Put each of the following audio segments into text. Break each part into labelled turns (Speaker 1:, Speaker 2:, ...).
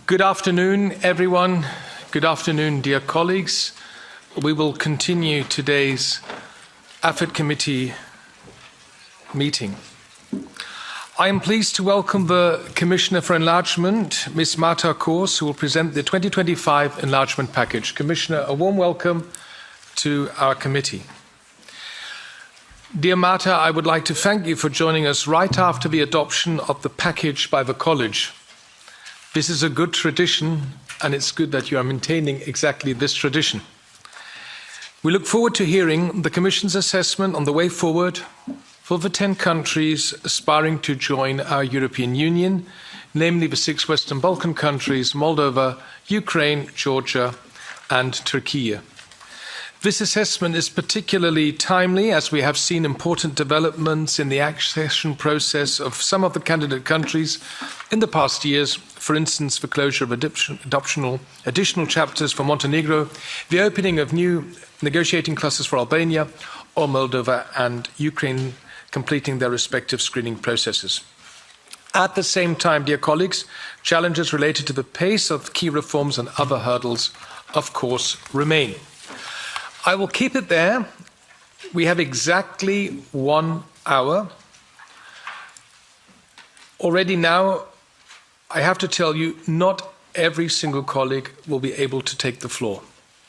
Speaker 1: Good afternoon, everyone. Good afternoon, dear colleagues. We will continue today's AFET Committee meeting. I am pleased to welcome the Commissioner for Enlargement, Ms. Marta Kors, who will present the 2025 Enlargement Package. Commissioner, a warm welcome to our committee. Dear Marta, I would like to thank you for joining us right after the adoption of the package by the College. This is a good tradition, and it's good that you are maintaining exactly this tradition. We look forward to hearing the Commission's assessment on the way forward for the 10 countries aspiring to join our European Union, namely the 6 Western Balkan countries, Moldova, Ukraine, Georgia, and Turkey. This assessment is particularly timely as we have seen important developments in the accession process of some of the candidate countries in the past years, for instance, the closure of additional chapters for Montenegro, the opening of new negotiating clusters for Albania, or Moldova and Ukraine completing their respective screening processes. At the same time, dear colleagues, challenges related to the pace of key reforms and other hurdles, of course, remain. I will keep it there. We have exactly 1 hour. Already now, I have to tell you, not every single colleague will be able to take the floor.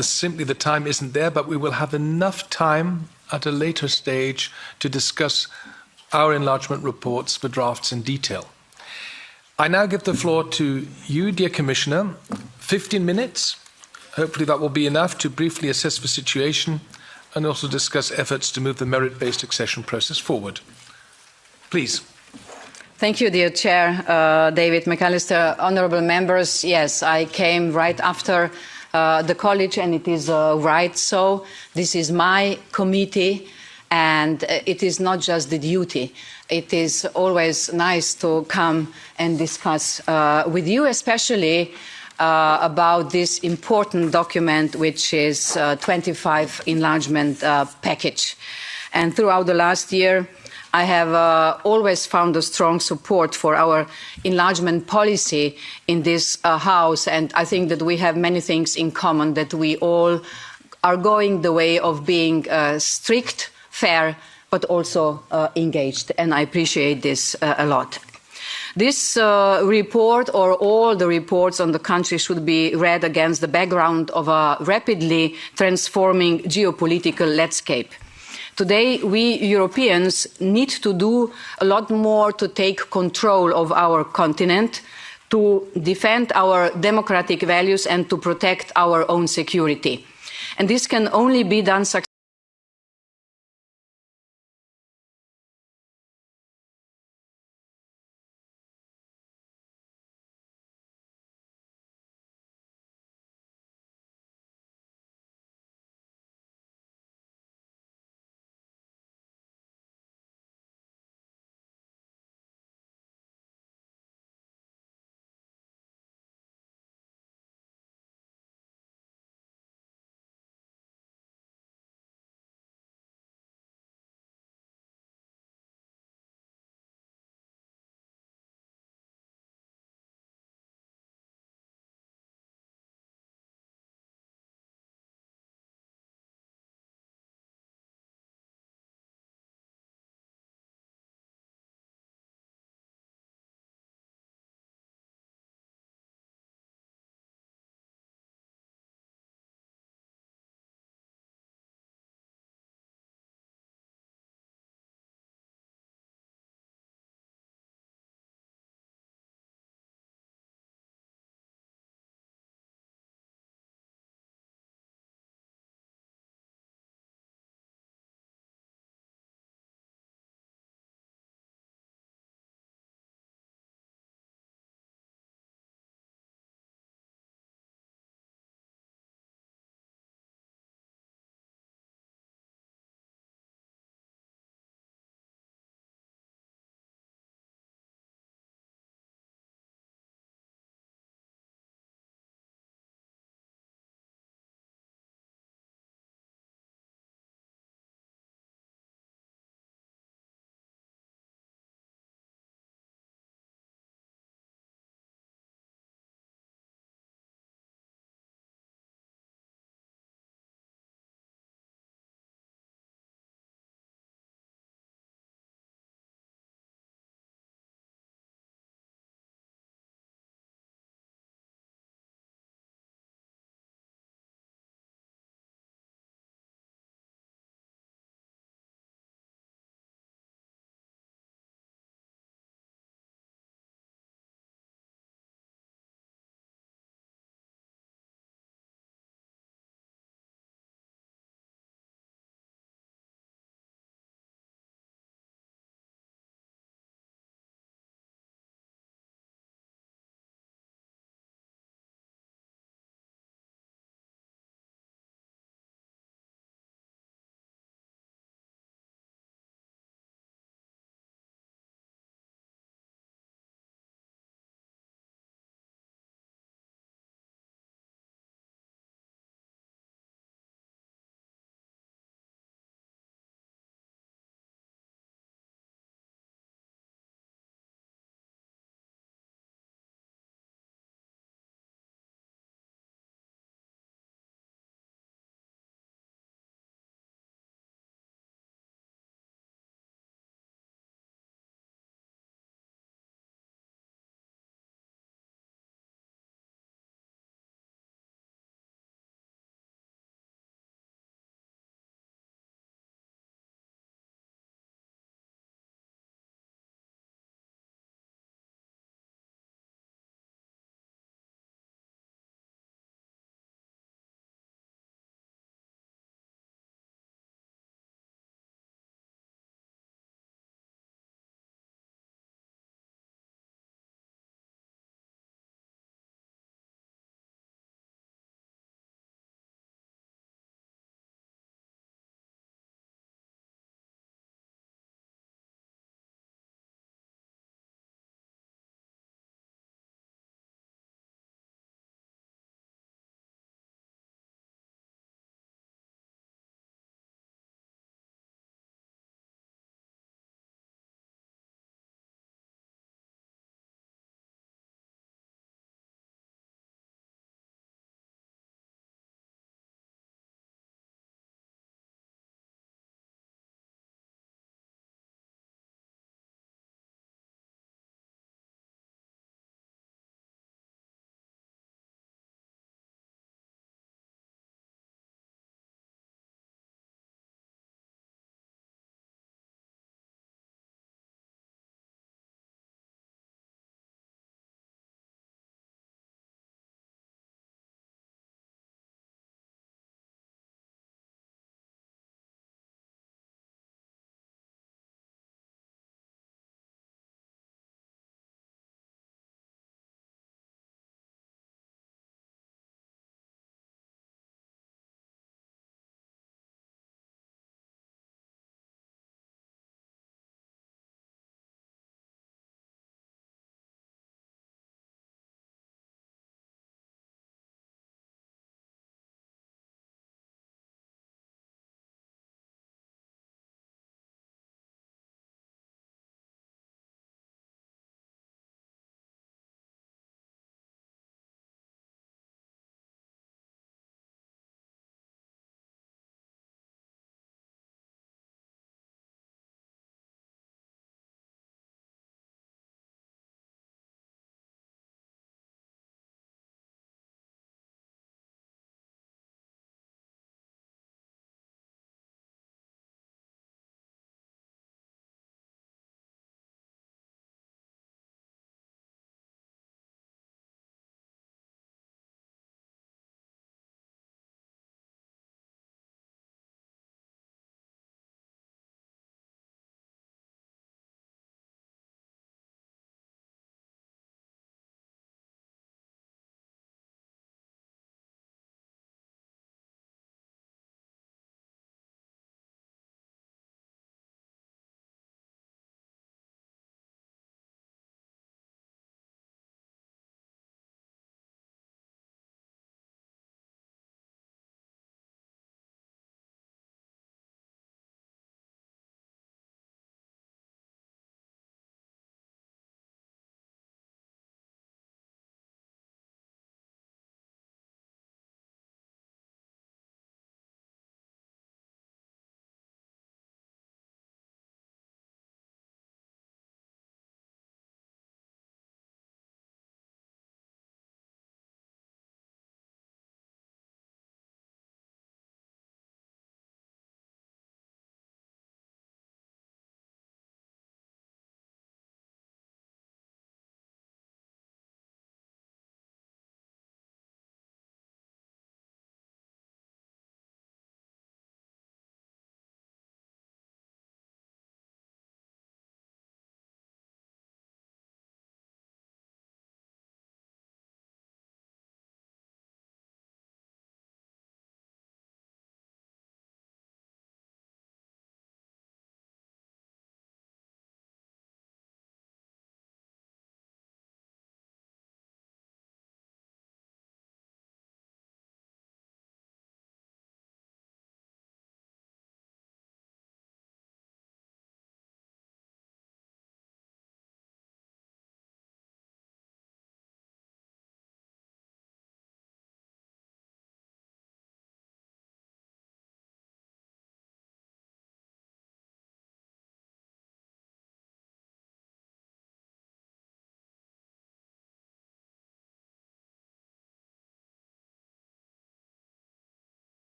Speaker 1: Simply the time isn't there, but we will have enough time at a later stage to discuss our enlargement reports, the drafts in detail. I now give the floor to you, dear Commissioner, 15 minutes. Hopefully that will be enough to briefly assess the situation and also discuss efforts to move the merit-based accession process forward. Please.
Speaker 2: Thank you, dear Chair, David McAllister. Honourable members, yes, I came right after the College, and it is right so. This is my committee, and it is not just the duty. It is always nice to come and discuss with you, especially about this important document, which is 25 enlargement package. And throughout the last year, I have always found a strong support for our enlargement policy in this House, and I think that we have many things in common, that we all are going the way of being strict, fair, but also engaged, and I appreciate this a lot. This report, or all the reports on the country, should be read against the background of a rapidly transforming geopolitical landscape. Today, we Europeans need to do a lot more to take control of our continent, to defend our democratic values and to protect our own security. And this can only be done successfully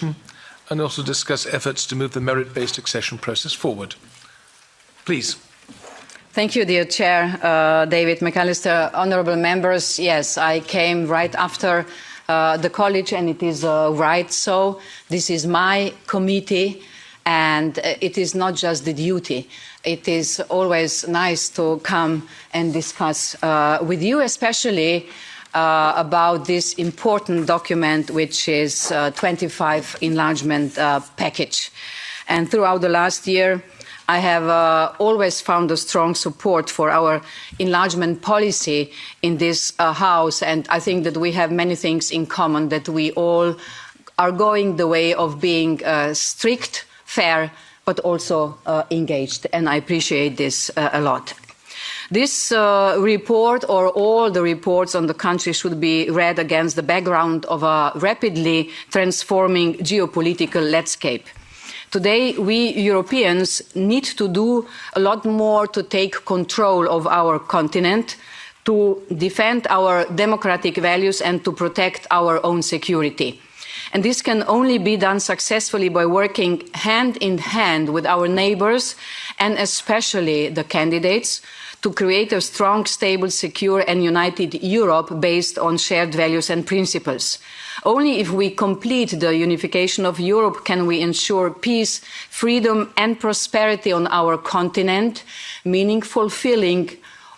Speaker 1: and also discuss efforts to move the merit-based accession process forward. Please.
Speaker 2: Thank you, dear Chair, David McAllister. Honourable members, yes, I came right after the college, and it is right so. This is my committee, and it is not just the duty. It is always nice to come and discuss with you, especially about this important document, which is 25 enlargement package. And throughout the last year, I have always found a strong support for our enlargement policy in this House, and I think that we have many things in common, that we all are going the way of being strict, fair, but also engaged, and I appreciate this a lot. This report, or all the reports on the country, should be read against the background of a rapidly transforming geopolitical landscape. Today, we Europeans need to do a lot more to take control of our continent, to defend our democratic values and to protect our own security. And this can only be done successfully by working hand in hand with our neighbours, and especially the candidates, to create a strong, stable, secure and united Europe based on shared values and principles. Only if we complete the unification of Europe can we ensure peace, freedom and prosperity on our continent, meaning fulfilling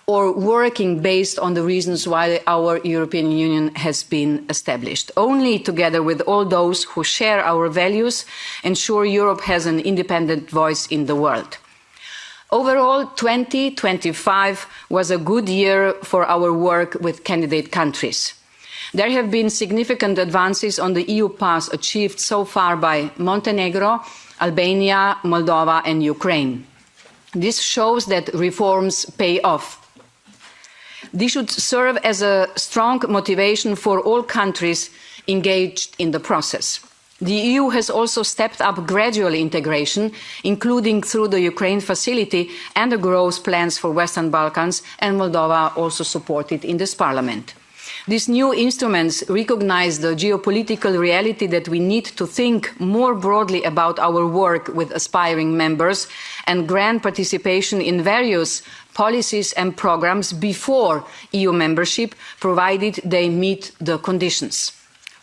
Speaker 2: or working based on the reasons why our European Union has been established. Only together with all those who share our values ensure Europe has an independent voice in the world. Overall, 2025 was a good year for our work with candidate countries. There have been significant advances on the EU path achieved so far by Montenegro, Albania, Moldova and Ukraine. This shows that reforms pay off. This should serve as a strong motivation for all countries engaged in the process. The EU has also stepped up gradual integration, including through the Ukraine facility and the growth plans for Western Balkans, and Moldova also supported in this Parliament. These new instruments recognise the geopolitical reality that we need to think more broadly about our work with aspiring members and grant participation in various policies and programmes before EU membership, provided they meet the conditions.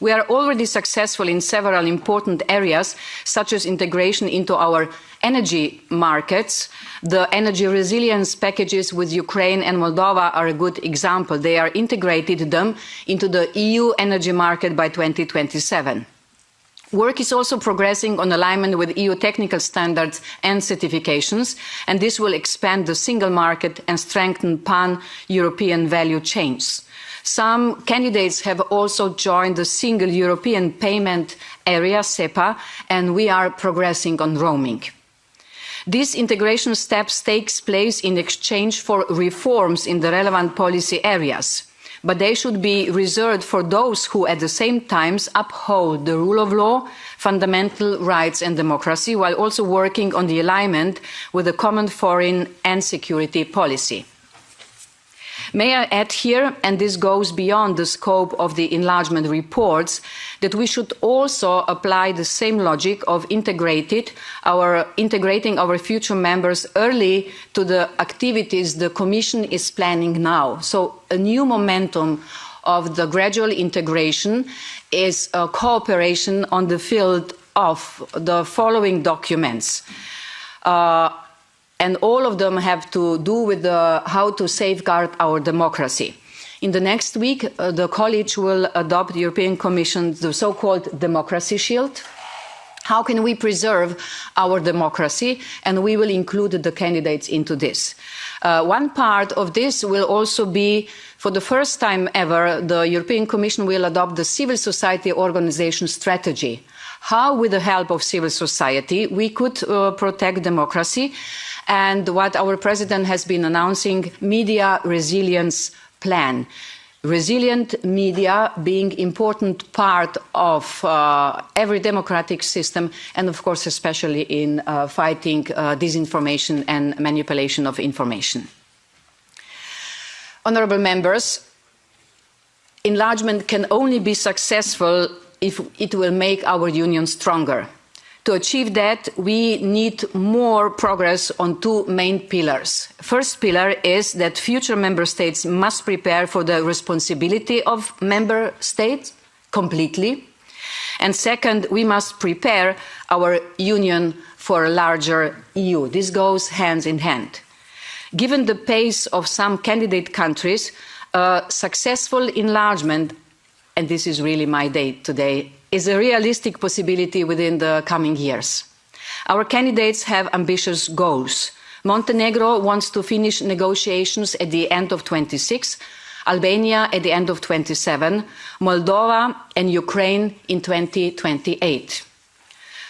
Speaker 2: We are already successful in several important areas, such as integration into our energy markets. The energy resilience packages with Ukraine and Moldova are a good example. They are integrated them into the EU energy market by 2027. Work is also progressing on alignment with EU technical standards and certifications, and this will expand the single market and strengthen pan-European value chains. Some candidates have also joined the Single European Payment Area, SEPA, and we are progressing on roaming. These integration steps take place in exchange for reforms in the relevant policy areas, but they should be reserved for those who at the same time uphold the rule of law, fundamental rights and democracy, while also working on the alignment with the common foreign and security policy. May I add here, and this goes beyond the scope of the enlargement reports, that we should also apply the same logic of integrating our future members early to the activities the Commission is planning now. So a new momentum of the gradual integration is a cooperation on the field of the following documents. And all of them have to do with how to safeguard our democracy. In the next week, the College will adopt the European Commission, the so-called Democracy Shield. How can we preserve our democracy? And we will include the candidates into this. One part of this will also be, for the first time ever, the European Commission will adopt the civil society organisation strategy. How, with the help of civil society, we could protect democracy, and what our President has been announcing, media resilience plan. Resilient media being an important part of every democratic system, and of course especially in fighting disinformation and manipulation of information. Honourable members, enlargement can only be successful it will make our union stronger. To achieve that, we need more progress on two main pillars. First pillar is that future member states must prepare for the responsibility of member states completely. And second, we must prepare our union for a larger EU. This goes hand in hand. Given the pace of some candidate countries, successful enlargement, and this is really my day today, is a realistic possibility within the coming years. Our candidates have ambitious goals. Montenegro wants to finish negotiations at the end of 26, Albania at the end of 27, Moldova and Ukraine in 2028.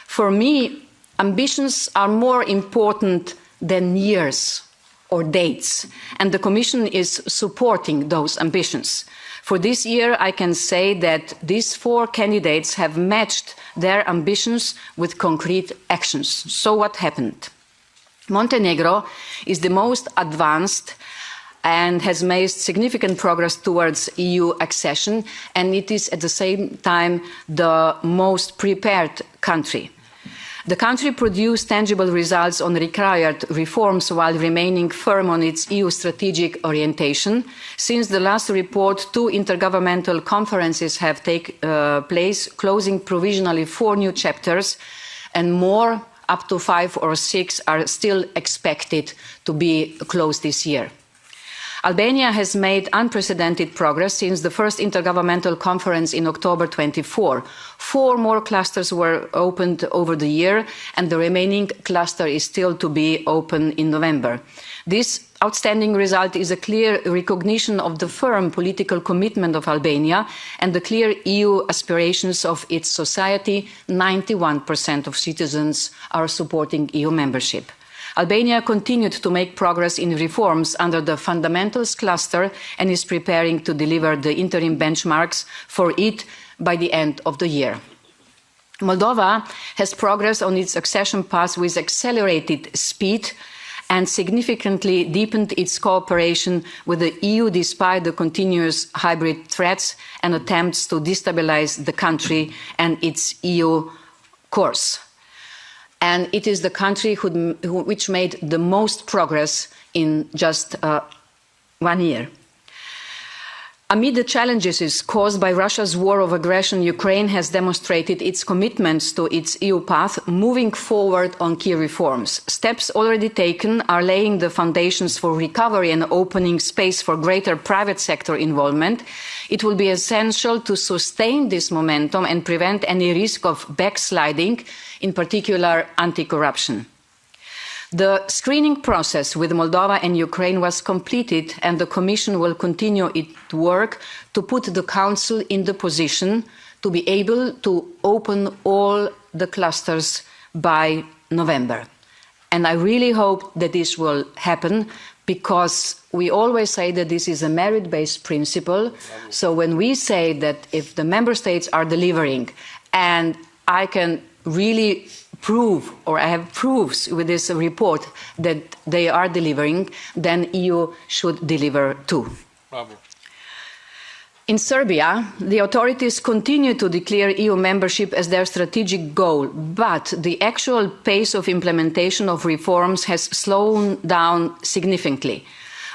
Speaker 2: For me, ambitions are more important than years or dates, and the Commission is supporting those ambitions. For this year, I can say that these four candidates have matched their ambitions with concrete actions. So what happened? Montenegro is the most advanced and has made significant progress towards EU accession, and it is at the same time the most prepared country. The country produced tangible results on required reforms while remaining firm on its EU strategic orientation. Since the last report, 2 intergovernmental conferences have taken place, closing provisionally 4 new chapters, and more, up to 5 or 6, are still expected to be closed this year. Albania has made unprecedented progress since the first intergovernmental conference in October 24. 4 more clusters were opened over the year, and the remaining cluster is still to be opened in November. This outstanding result is a clear recognition of the firm political commitment of Albania and the clear EU aspirations of its society. 91% of citizens are supporting EU membership. Albania continued to make progress in reforms under the fundamentals cluster and is preparing to deliver the interim benchmarks for it by the end of the year. Moldova has progressed on its accession path with accelerated speed and significantly deepened its cooperation with the EU despite the continuous hybrid threats and attempts to destabilize the country and its EU course. And it is the country which made the most progress in just 1 year. Amid the challenges caused by Russia's war of aggression, Ukraine has demonstrated its commitments to its EU path, moving forward on key reforms. Steps already taken are laying the foundations for recovery and opening space for greater private sector involvement. It will be essential to sustain this momentum and prevent any risk of backsliding, in particular anti-corruption. The screening process with Moldova and Ukraine was completed, and the Commission will continue its work to put the Council in the position to be able to open all the clusters by November. And I really hope that this will happen, because we always say that this is a merit-based principle. So when we say that if the member states are delivering, and I can really prove, or I have proofs with this report that they are delivering, then EU should deliver too.
Speaker 1: Bravo.
Speaker 2: In Serbia, the authorities continue to declare EU membership as their strategic goal, but the actual pace of implementation of reforms has slowed down significantly.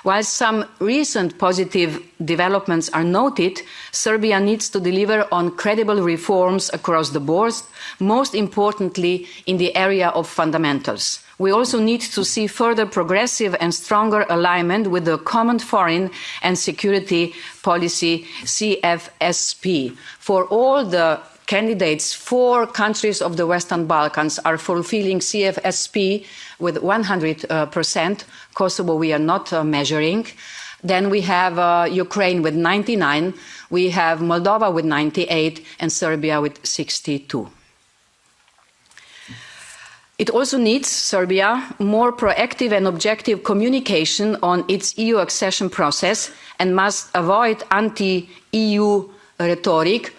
Speaker 2: While some recent positive developments are noted, Serbia needs to deliver on credible reforms across the board, most importantly in the area of fundamentals. We also need to see further progressive and stronger alignment with the Common Foreign and Security Policy, CFSP. For all the candidates, 4 countries of the Western Balkans are fulfilling CFSP with 100%. Kosovo we are not measuring. Then we have Ukraine with 99, we have Moldova with 98, and Serbia with 62. It also needs, Serbia, more proactive and objective communication on its EU accession process and must avoid anti-EU rhetoric,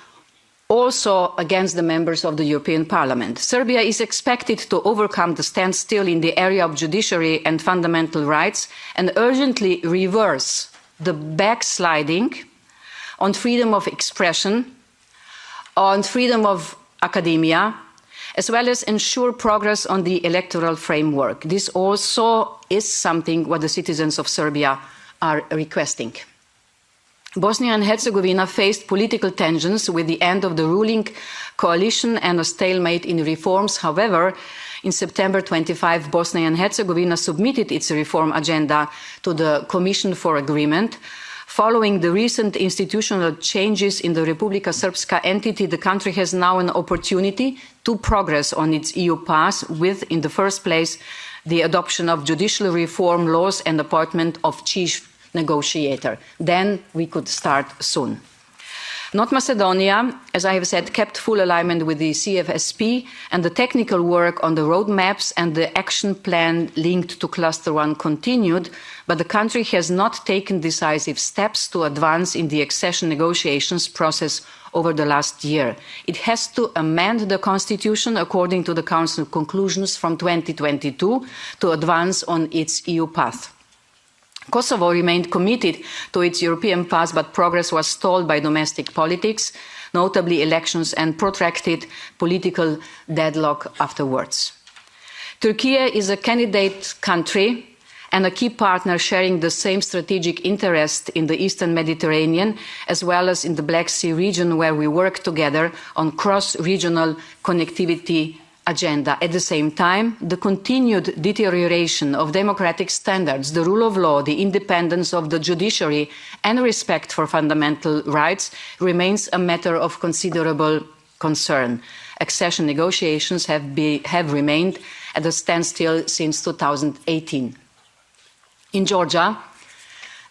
Speaker 2: also against the members of the European Parliament. Serbia is expected to overcome the standstill in the area of judiciary and fundamental rights and urgently reverse the backsliding on freedom of expression, on freedom of academia, as well as ensure progress on the electoral framework. This also is something what the citizens of Serbia are requesting. Bosnia and Herzegovina faced political tensions with the end of the ruling coalition and a stalemate in reforms. However, in September 25, Bosnia and Herzegovina submitted its reform agenda to the Commission for Agreement. Following the recent institutional changes in the Republika Srpska entity, the country has now an opportunity to progress on its EU path with, in the first place, the adoption of judicial reform laws and appointment of chief negotiator. Then we could start soon. North Macedonia, as I have said, kept full alignment with the CFSP, and the technical work on the roadmaps and the action plan linked to Cluster 1 continued, but the country has not taken decisive steps to advance in the accession negotiations process over the last year. It has to amend the constitution according to the Council conclusions from 2022 to advance on its EU path. Kosovo remained committed to its European path, but progress was stalled by domestic politics, notably elections and protracted political deadlock afterwards. Turkey is a candidate country and a key partner sharing the same strategic interest in the Eastern Mediterranean, as well as in the Black Sea region, where we work together on cross-regional connectivity agenda. At the same time, the continued deterioration of democratic standards, the rule of law, the independence of the judiciary, and respect for fundamental rights remains a matter of considerable concern. Accession negotiations have remained at a standstill since 2018. In Georgia,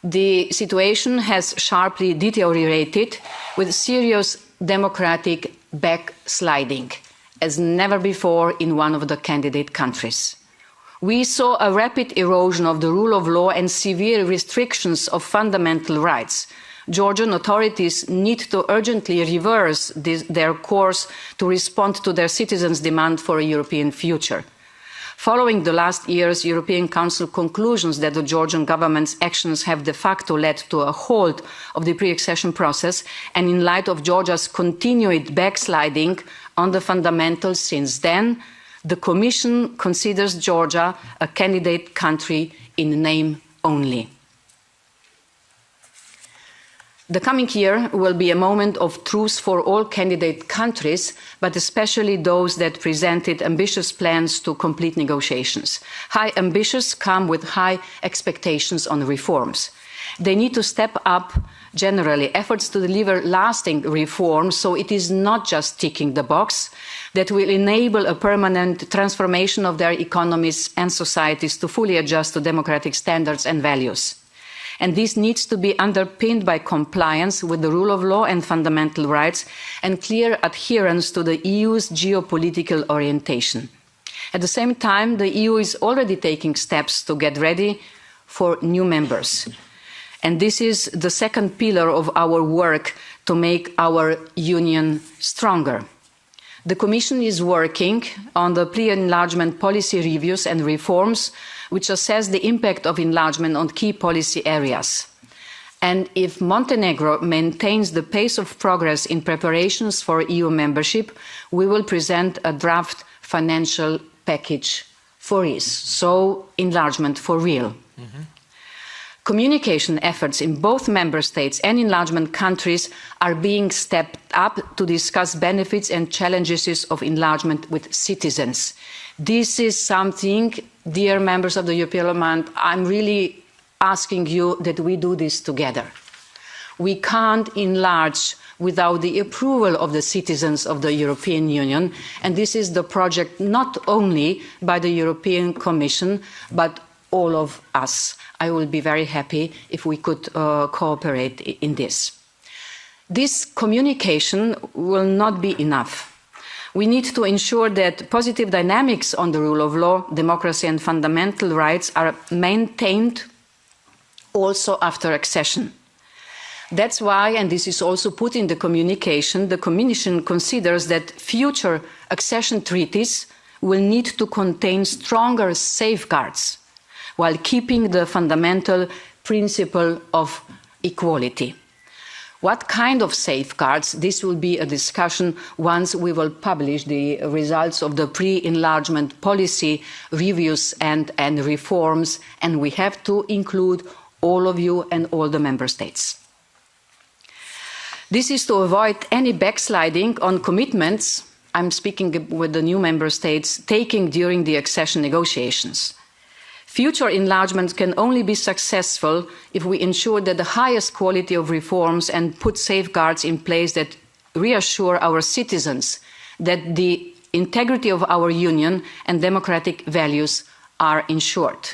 Speaker 2: the situation has sharply deteriorated with serious democratic backsliding, as never before in one of the candidate countries. We saw a rapid erosion of the rule of law and severe restrictions of fundamental rights. Georgian authorities need to urgently reverse their course to respond to their citizens' demand for a European future. Following the last year's European Council conclusions that the Georgian government's actions have de facto led to a halt of the pre-accession process, and in light of Georgia's continued backsliding on the fundamentals since then, the Commission considers Georgia a candidate country in name only. The coming year will be a moment of truth for all candidate countries, but especially those that presented ambitious plans to complete negotiations. High ambitions come with high expectations on reforms. They need to step up generally efforts to deliver lasting reforms, so it is not just ticking the box that will enable a permanent transformation of their economies and societies to fully adjust to democratic standards and values. And this needs to be underpinned by compliance with the rule of law and fundamental rights and clear adherence to the EU's geopolitical orientation. At the same time, the EU is already taking steps to get ready for new members. And this is the second pillar of our work to make our union stronger. The Commission is working on the pre-enlargement policy reviews and reforms which assess the impact of enlargement on key policy areas. And if Montenegro maintains the pace of progress in preparations for EU membership, we will present a draft financial package for it. So, enlargement for real. Mm-hmm. Communication efforts in both member states and enlargement countries are being stepped up to discuss benefits and challenges of enlargement with citizens. This is something, dear members of the European Parliament, I'm really asking you that we do this together. We can't enlarge without the approval of the citizens of the European Union, and this is the project not only by the European Commission, but all of us. I will be very happy if we could cooperate in this. This communication will not be enough. We need to ensure that positive dynamics on the rule of law, democracy and fundamental rights are maintained also after accession. That's why, and this is also put in the communication, the Commission considers that future accession treaties will need to contain stronger safeguards while keeping the fundamental principle of equality. What kind of safeguards? This will be a discussion once we will publish the results of the pre-enlargement policy reviews and reforms, and we have to include all of you and all the member states. This is to avoid any backsliding on commitments, I'm speaking with the new member states, taking during the accession negotiations. Future enlargement can only be successful if we ensure that the highest quality of reforms and put safeguards in place that reassure our citizens that the integrity of our union and democratic values are ensured.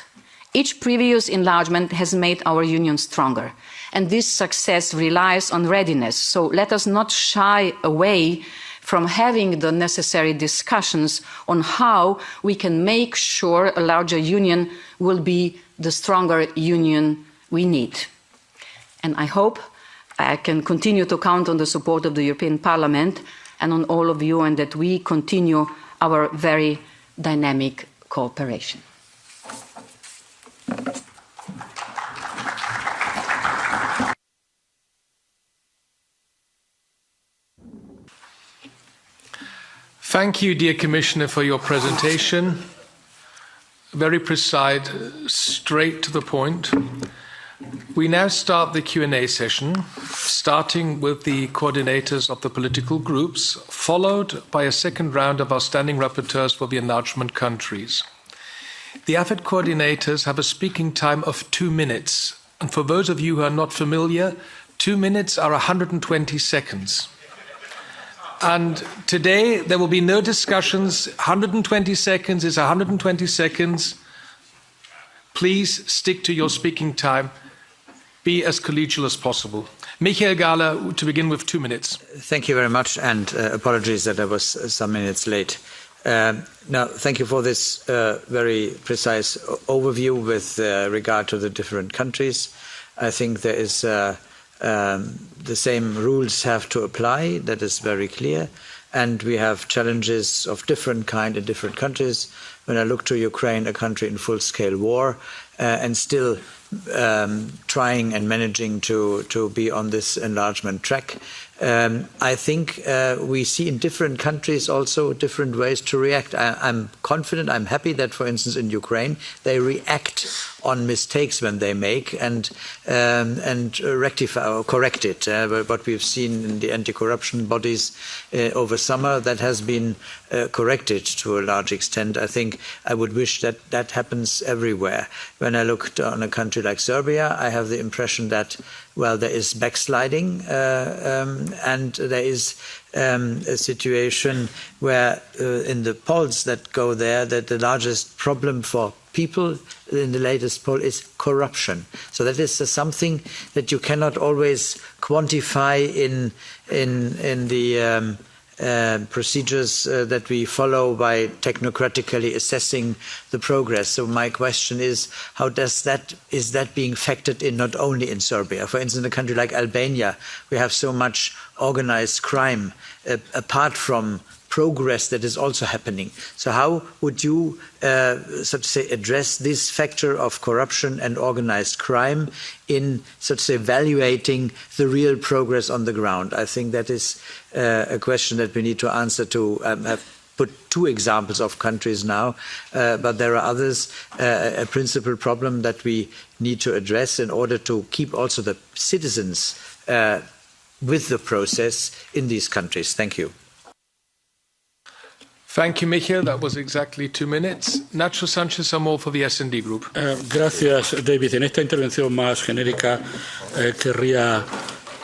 Speaker 2: Each previous enlargement has made our union stronger, and this success relies on readiness. So let us not shy away from having the necessary discussions on how we can make sure a larger union will be the stronger union we need. And I hope I can continue to count on the support of the European Parliament and on all of you, and that we continue our very dynamic cooperation.
Speaker 1: Thank you, dear Commissioner, for your presentation. Very precise, straight to the point. We now start the Q&A session, starting with the coordinators of the political groups, followed by a second round of our standing rapporteurs for the enlargement countries. The AFET coordinators have a speaking time of 2 minutes. And for those of you who are not familiar, 2 minutes are 120 seconds. And today there will be no discussions. 120 seconds is 120 seconds. Please stick to your speaking time. Be as collegial as possible. Michael Gahler, to begin with 2 minutes.
Speaker 3: Thank you very much, and apologies that I was some minutes late. Now, thank you for this very precise overview with regard to the different countries. I think there is the same rules have to apply. That is very clear. And we have challenges of different kind in different countries. When I look to Ukraine, a country in full-scale war, and still trying and managing to be on this enlargement track, I think we see in different countries also different ways to react. I'm confident, I'm happy that, for instance, in Ukraine, they react on mistakes when they make and rectify or correct it. What we've seen in the anti-corruption bodies over summer, that has been corrected to a large extent. I think I would wish that that happens everywhere. When I looked on a country like Serbia, I have the impression that, well, there is backsliding and there is a situation where in the polls that go there, that the largest problem for people in the latest poll is corruption. So that is something that you cannot always quantify in the procedures that we follow by technocratically assessing the progress. So my question is, how is that being factored in not only in Serbia? For instance, in a country like Albania, we have so much organized crime apart from progress that is also happening. So how would you, so to say, address this factor of corruption and organized crime in, so to say, evaluating the real progress on the ground? I think that is a question that we need to answer to. I've put 2 examples of countries now, but there are others, a principal problem that we need to address in order to keep also the citizens with the process in these countries. Thank you.
Speaker 1: Thank you, Michael. That was exactly 2 minutes. Nacho Sánchez Amor for the S&D Group.
Speaker 4: Gracias, David. En esta intervención más genérica querría,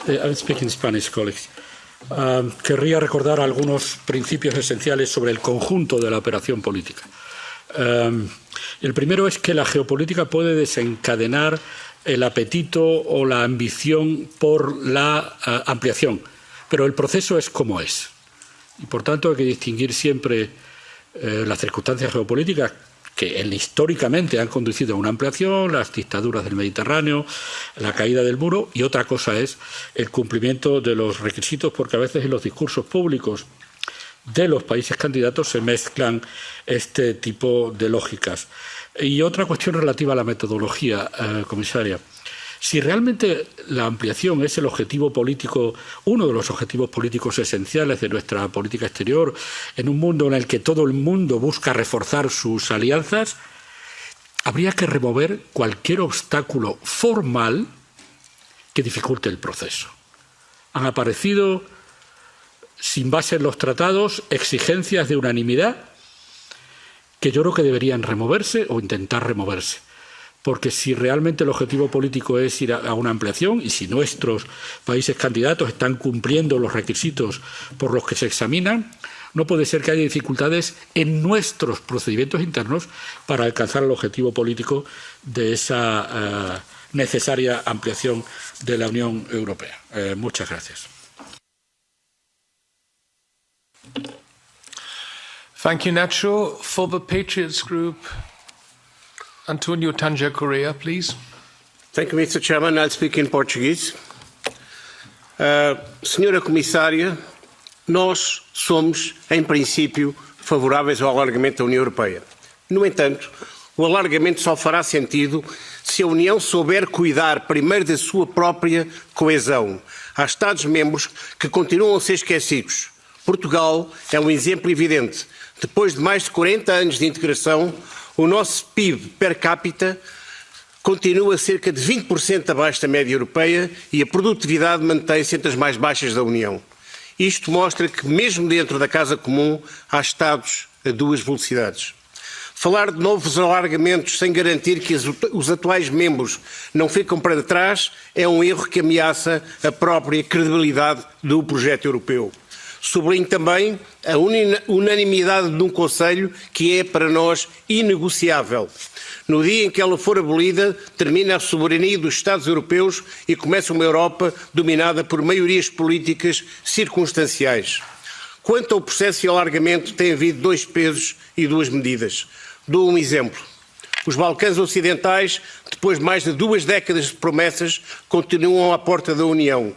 Speaker 4: I'm speaking Spanish, colleagues. Querría recordar algunos principios esenciales sobre el conjunto de la operación política. El primero es que la geopolítica puede desencadenar el apetito o la ambición por la ampliación, pero el proceso es como es. Y por tanto hay que distinguir siempre las circunstancias geopolíticas que históricamente han conducido a una ampliación, las dictaduras del Mediterráneo, la caída del muro, y otra cosa es el cumplimiento de los requisitos, porque a veces en los discursos públicos de los países candidatos se mezclan este tipo de lógicas. Y otra cuestión relativa a la metodología, comisaria. Si realmente la ampliación es el objetivo político, uno de los objetivos políticos esenciales de nuestra política exterior, en un mundo en el que todo el mundo busca reforzar sus alianzas, habría que remover cualquier obstáculo formal que dificulte el proceso. Han aparecido, sin base en los tratados, exigencias de unanimidad que yo creo que deberían removerse o intentar removerse. Porque si realmente el objetivo político es ir a una ampliación y si nuestros países candidatos están cumpliendo los requisitos por los que se examinan, no puede ser que haya dificultades en nuestros procedimientos internos para alcanzar el objetivo político de esa necesaria ampliación de la Unión Europea. Muchas gracias.
Speaker 1: Thank you, Nacho. For the Patriots Group, Antonio Tanja Correa, please.
Speaker 5: Thank you, Mr. Chairman. I'll speak in Portuguese. Senhora Comissária, nós somos, em princípio, favoráveis ao alargamento da União Europeia. No entanto, o alargamento só fará sentido se a União souber cuidar primeiro da sua própria coesão. Há Estados-membros que continuam a ser esquecidos. Portugal é um exemplo evidente. Depois de mais de 40 anos de integração, o nosso PIB per capita continua cerca de 20% abaixo da média europeia e a produtividade mantém-se entre as mais baixas da União. Isto mostra que, mesmo dentro da Casa Comum, há Estados a duas velocidades. Falar de novos alargamentos sem garantir que os atuais membros não ficam para trás é um erro que ameaça a própria credibilidade do projeto europeu. Sublinho também a unanimidade de um Conselho que é, para nós, inegociável. No dia em que ela for abolida, termina a soberania dos Estados europeus e começa uma Europa dominada por maiorias políticas circunstanciais. Quanto ao processo de alargamento, tem havido dois pesos e duas medidas. Dou um exemplo. Os Balcãs Ocidentais, depois de mais de 2 décadas de promessas, continuam à porta da União.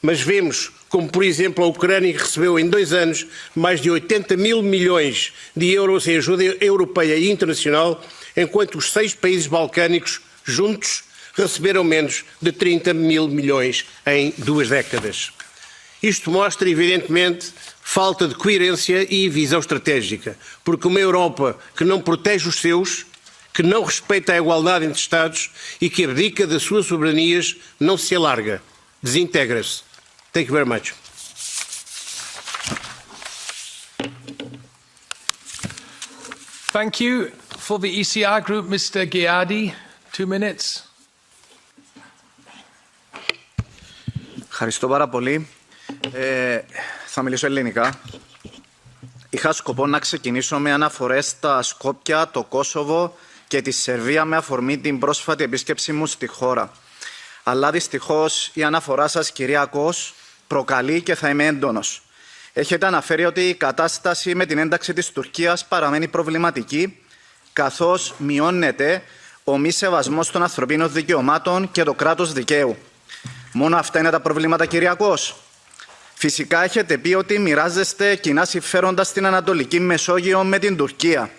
Speaker 5: Mas vemos como, por exemplo, a Ucrânia recebeu em 2 anos mais de 80 mil milhões de euros em ajuda europeia e internacional, enquanto os 6 países balcânicos juntos receberam menos de 30 mil milhões em 2 décadas. Isto mostra, evidentemente, falta de coerência e visão estratégica, porque uma Europa que não protege os seus, que não respeita a igualdade entre Estados e que abdica das suas soberanias não se alarga, desintegra-se. Thank you very much.
Speaker 1: Thank you. For the ECR Group, Mr. Ghiardi, 2 minutes.
Speaker 6: Ευχαριστώ πάρα πολύ. Θα μιλήσω ελληνικά. Είχα σκοπό να ξεκινήσω με αναφορές στα Σκόπια, το Κόσοβο και τη Σερβία με αφορμή την πρόσφατη επίσκεψή μου στη χώρα. Αλλά δυστυχώς η αναφορά σας, κυρία Κος, προκαλεί και θα είμαι έντονος. Έχετε αναφέρει ότι η κατάσταση με την ένταξη της Τουρκίας παραμένει προβληματική, καθώς μειώνεται ο μη σεβασμός των ανθρωπίνων δικαιωμάτων και το κράτος δικαίου. Μόνο αυτά είναι τα προβλήματα, κυρία Κος? Φυσικά έχετε πει ότι μοιράζεστε κοινά συμφέροντα στην Ανατολική Μεσόγειο με την Τουρκία.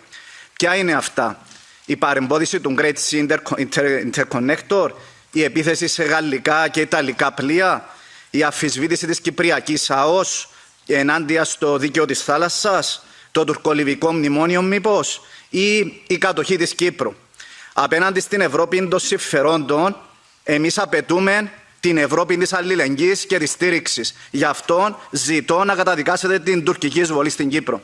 Speaker 6: Ποια είναι αυτά? Η παρεμπόδιση του Great Sea Interconnector, η επίθεση σε γαλλικά και ιταλικά πλοία, η αμφισβήτηση της Κυπριακής ΑΟΣ ενάντια στο δίκαιο της θάλασσας, το τουρκολιβικό μνημόνιο μήπως, ή η κατοχή της Κύπρου? Απέναντι στην Ευρώπη των συμφερόντων, εμείς απαιτούμε την Ευρώπη της αλληλεγγύης και της στήριξης. Γι' αυτό ζητώ να καταδικάσετε την τουρκική εισβολή στην Κύπρο.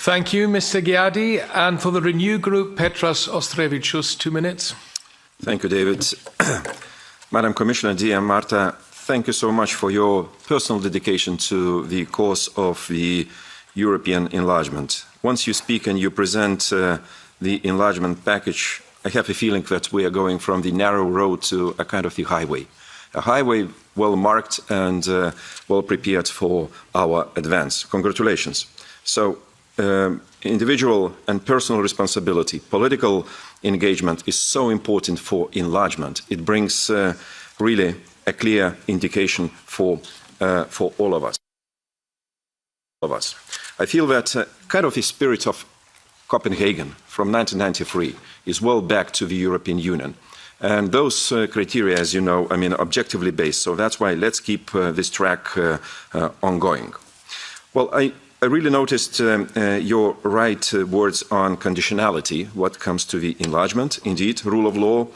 Speaker 1: Thank you, Mr. Ghiardi. And for the Renew Group, Petros Ostrevichus, 2 minutes.
Speaker 7: Thank you, David. Madam Commissioner, dear Marta, thank you so much for your personal dedication to the cause of the European enlargement. Once you speak and you present the enlargement package, I have a feeling that we are going from the narrow road to a kind of the highway. A highway well marked and well prepared for our advance. Congratulations. So, individual and personal responsibility, political engagement is so important for enlargement. It brings really a clear indication for all of us. I feel that kind of the spirit of Copenhagen from 1993 is well back to the European Union. And those criteria, as you know, I mean, objectively based. So that's why let's keep this track ongoing. Well, I really noticed your right words on conditionality, what comes to the enlargement. Indeed, rule of law,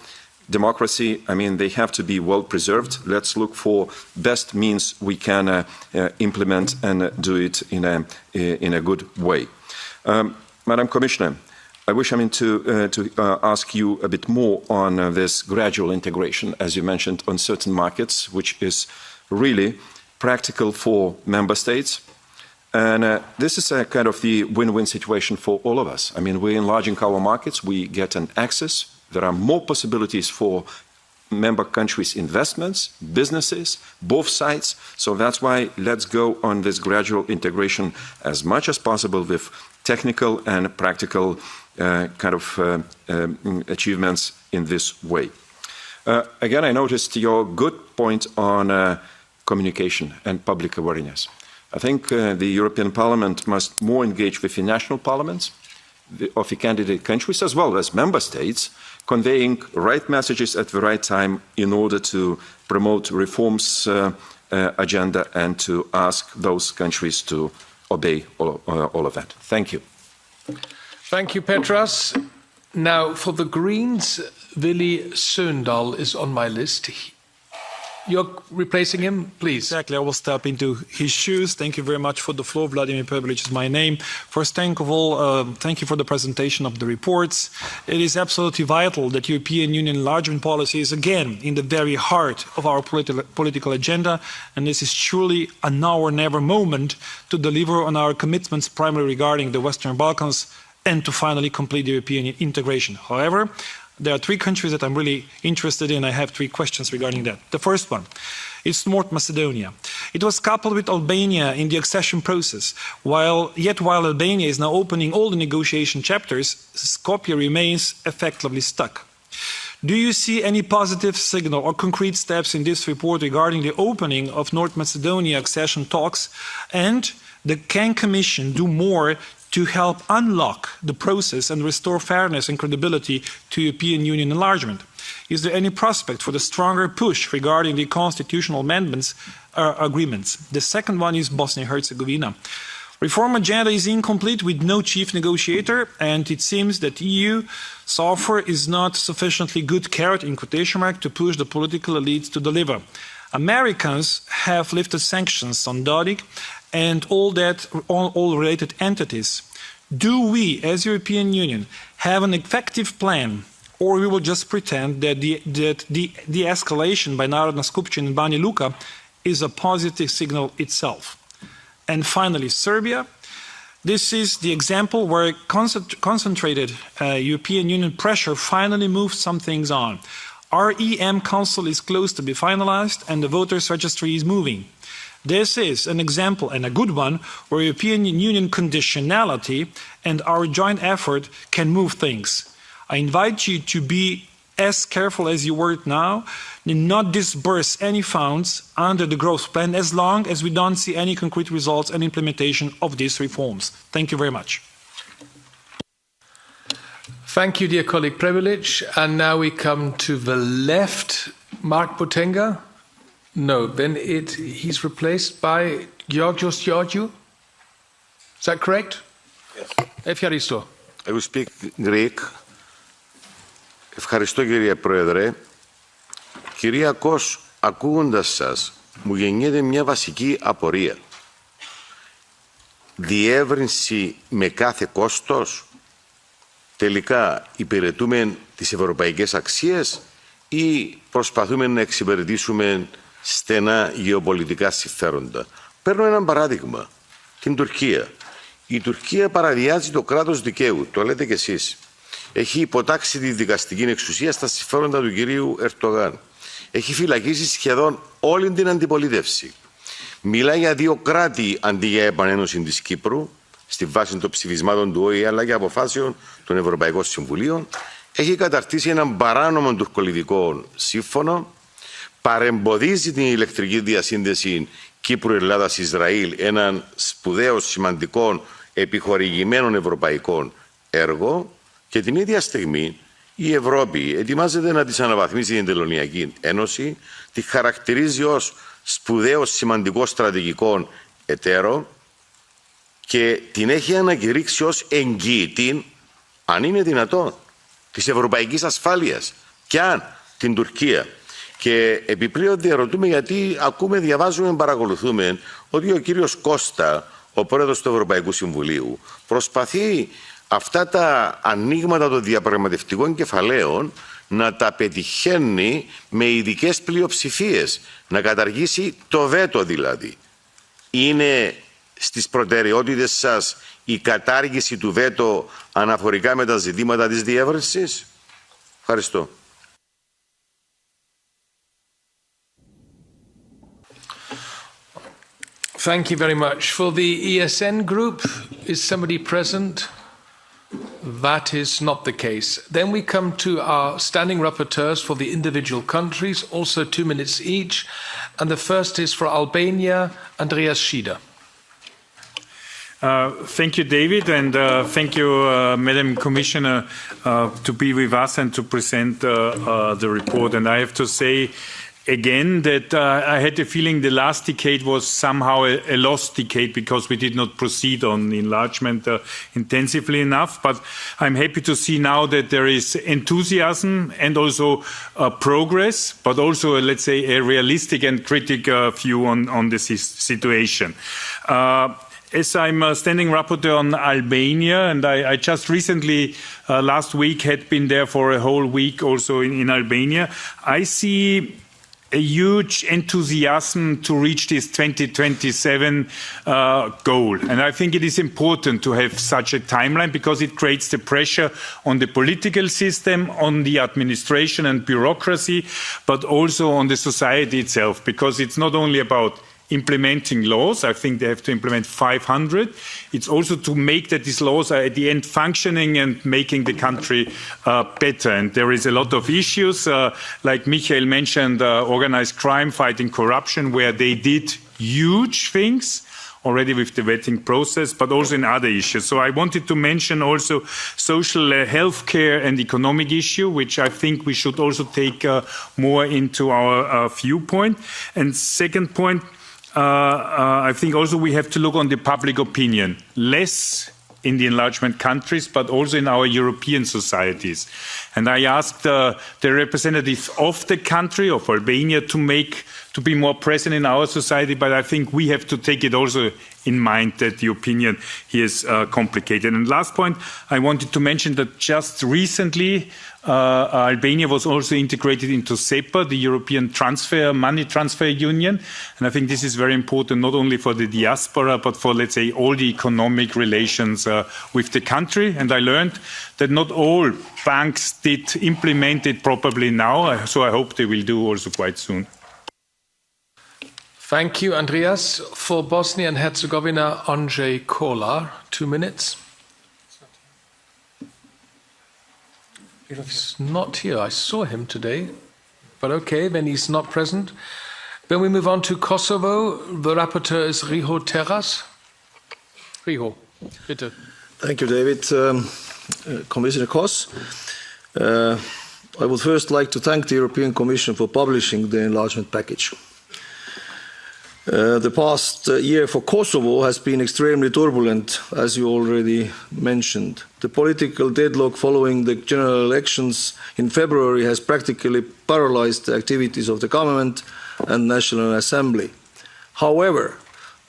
Speaker 7: democracy, I mean, they have to be well preserved. Let's look for best means we can implement and do it in a good way. Madam Commissioner, I wish to ask you a bit more on this gradual integration, as you mentioned, on certain markets, which is really practical for member states. And this is a kind of the win-win situation for all of us. I mean, we're enlarging our markets, we get an access, there are more possibilities for member countries' investments, businesses, both sides. So that's why let's go on this gradual integration as much as possible with technical and practical kind of achievements in this way. Again, I noticed your good point on communication and public awareness. I think the European Parliament must more engage with the national parliaments of the candidate countries as well as member states, conveying right messages at the right time in order to promote reforms agenda and to ask those countries to obey all of that. Thank you.
Speaker 1: Thank you, Petras. Now, for the Greens, Willy Søndal is on my list. You're replacing him, please.
Speaker 8: Exactly. I will step into his shoes. Thank you very much for the floor. Vladimir Pavlovich is my name. First, thank you for the presentation of the reports. It is absolutely vital that European Union enlargement policy is again in the very heart of our political agenda, and this is truly a now or never moment to deliver on our commitments primarily regarding the Western Balkans and to finally complete the European integration. However, there are three countries that I'm really interested in. I have three questions regarding that. The first one is North Macedonia. It was coupled with Albania in the accession process. While Albania is now opening all the negotiation chapters, Skopje remains effectively stuck. Do you see any positive signal or concrete steps in this report regarding the opening of North Macedonia accession talks? And can Commission do more to help unlock the process and restore fairness and credibility to European Union enlargement? Is there any prospect for the stronger push regarding the constitutional amendments agreements? The second one is Bosnia-Herzegovina. Reform agenda is incomplete with no chief negotiator, and it seems that EU so far is not sufficiently good carrot in quotation mark to push the political elites to deliver. Americans have lifted sanctions on Dodik and all related entities. Do we, as European Union, have an effective plan, or we will just pretend that the escalation by Narodna Skupština and Banja Luka is a positive signal itself? And finally, Serbia. This is the example where concentrated European Union pressure finally moved some things on. Our EM Council is close to be finalized and the voters' registry is moving. This is an example, and a good one, where European Union conditionality and our joint effort can move things. I invite you to be as careful as you were now, and not disburse any funds under the growth plan as long as we don't see any concrete results and implementation of these reforms. Thank you very much.
Speaker 1: Thank you, dear colleague Prevelic. And now we come to the left. Mark Botenga? No, then he's replaced by Georgios Georgiou. Is that correct?
Speaker 9: Yes.
Speaker 1: Ευχαριστώ.
Speaker 9: I will speak Greek. Ευχαριστώ κύριε Πρόεδρε. Κυρία Κος, ακούγοντας σας, μου γεννιέται μια βασική απορία. Διεύρυνση με κάθε κόστος? Τελικά υπηρετούμε τις ευρωπαϊκές αξίες ή προσπαθούμε να εξυπηρετήσουμε στενά γεωπολιτικά συμφέροντα? Παίρνω ένα παράδειγμα. Την Τουρκία. Η Τουρκία παραβιάζει το κράτος δικαίου, το λέτε κι εσείς. Έχει υποτάξει τη δικαστική εξουσία στα συμφέροντα του κυρίου Ερντογάν. Έχει φυλακίσει σχεδόν όλη την αντιπολίτευση. Μιλάει για δύο κράτη αντί για επανένωση της Κύπρου, στη βάση των ψηφισμάτων του ΟΗΕ αλλά και αποφάσεων των Ευρωπαϊκών Συμβουλίων. Έχει καταρτήσει έναν παράνομο τουρκολιβικό σύμφωνο, παρεμποδίζει την ηλεκτρική διασύνδεση Κύπρου, Ελλάδας, Ισραήλ έναν σπουδαίο, σημαντικό, επιχορηγημένων ευρωπαϊκών έργο και την ίδια στιγμή η Ευρώπη ετοιμάζεται να της αναβαθμίσει την Τελωνειακή Ένωση, τη χαρακτηρίζει ως σπουδαίο, σημαντικό στρατηγικό εταίρο και την έχει ανακηρύξει ως εγγυητή, αν είναι δυνατόν, της ευρωπαϊκής ασφάλειας και αν την Τουρκία. Και επιπλέον διαρωτούμε γιατί ακούμε, διαβάζουμε, παρακολουθούμε ότι ο κύριος Κώστα, ο πρόεδρος του Ευρωπαϊκού Συμβουλίου, προσπαθεί αυτά τα ανοίγματα των διαπραγματευτικών κεφαλαίων να τα πετυχαίνει με ειδικές πλειοψηφίες, να καταργήσει το βέτο δηλαδή. Είναι στις προτεραιότητες σας η κατάργηση του βέτο αναφορικά με τα ζητήματα της διεύρυνσης? Ευχαριστώ.
Speaker 1: Thank you very much. For the ESN group, is somebody present? That is not the case. Then we come to our standing rapporteurs for the individual countries, also 2 minutes each. And the first is for Albania, Andreas Schieder.
Speaker 8: Thank you, David, and thank you, Madam Commissioner, to be with us and to present the report. And I have to say again that I had the feeling the last decade was somehow a lost decade because we did not proceed on enlargement intensively enough. But I'm happy to see now that there is enthusiasm and also progress, but also, let's say, a realistic and critical view on the situation. As I'm standing rapporteur on Albania, and I just recently, last week, had been there for a whole week also in Albania, I see a huge enthusiasm to reach this 2027 goal. And I think it is important to have such a timeline because it creates the pressure on the political system, on the administration and bureaucracy, but also on the society itself, because it's not only about implementing laws. I think they have to implement 500. It's also to make that these laws are at the end functioning and making the country better. And there is a lot of issues, like Michael mentioned, organized crime, fighting corruption, where they did huge things already with the vetting process, but also in other issues. So I wanted to mention also social health care and economic issue, which I think we should also take more into our viewpoint. And second point, I think also we have to look on the public opinion, less in the enlargement countries, but also in our European societies. And I asked the representative of the country, of Albania, to be more present in our society, but I think we have to take it also in mind that the opinion here is complicated. And last point, I wanted to mention that just recently Albania was also integrated into SEPA, the European money transfer union. And I think this is very important, not only for the diaspora, but for, let's say, all the economic relations with the country. And I learned that not all banks did implement it properly now, so I hope they will do also quite soon.
Speaker 1: Thank you, Andreas. For Bosnia and Herzegovina, Andrzej Kolar, 2 minutes. He's not here. I saw him today, but okay, then he's not present. Then we move on to Kosovo. The rapporteur is Riho Terras. Riho, bitte.
Speaker 10: Thank you, David. Commissioner Kos, I would first like to thank the European Commission for publishing the enlargement package. The past year for Kosovo has been extremely turbulent, as you already mentioned. The political deadlock following the general elections in February has practically paralyzed the activities of the government and National Assembly. However,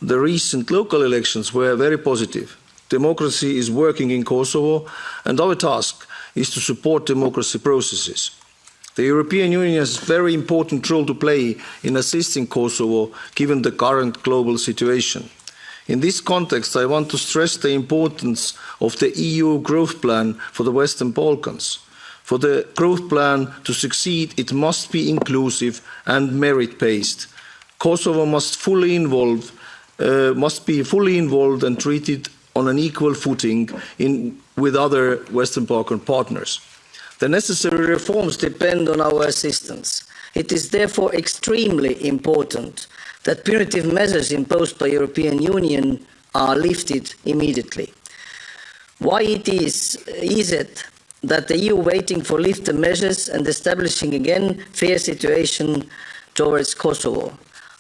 Speaker 10: the recent local elections were very positive. Democracy is working in Kosovo, and our task is to support democracy processes. The European Union has a very important role to play in assisting Kosovo, given the current global situation. In this context, I want to stress the importance of the EU growth plan for the Western Balkans. For the growth plan to succeed, it must be inclusive and merit-based. Kosovo must be fully involved and treated on an equal footing with other Western Balkan partners. The necessary reforms depend on our assistance.
Speaker 11: It is therefore extremely important that punitive measures imposed by the European Union are lifted immediately. Why is it that the EU waiting for lifted measures and establishing again fair situation towards Kosovo?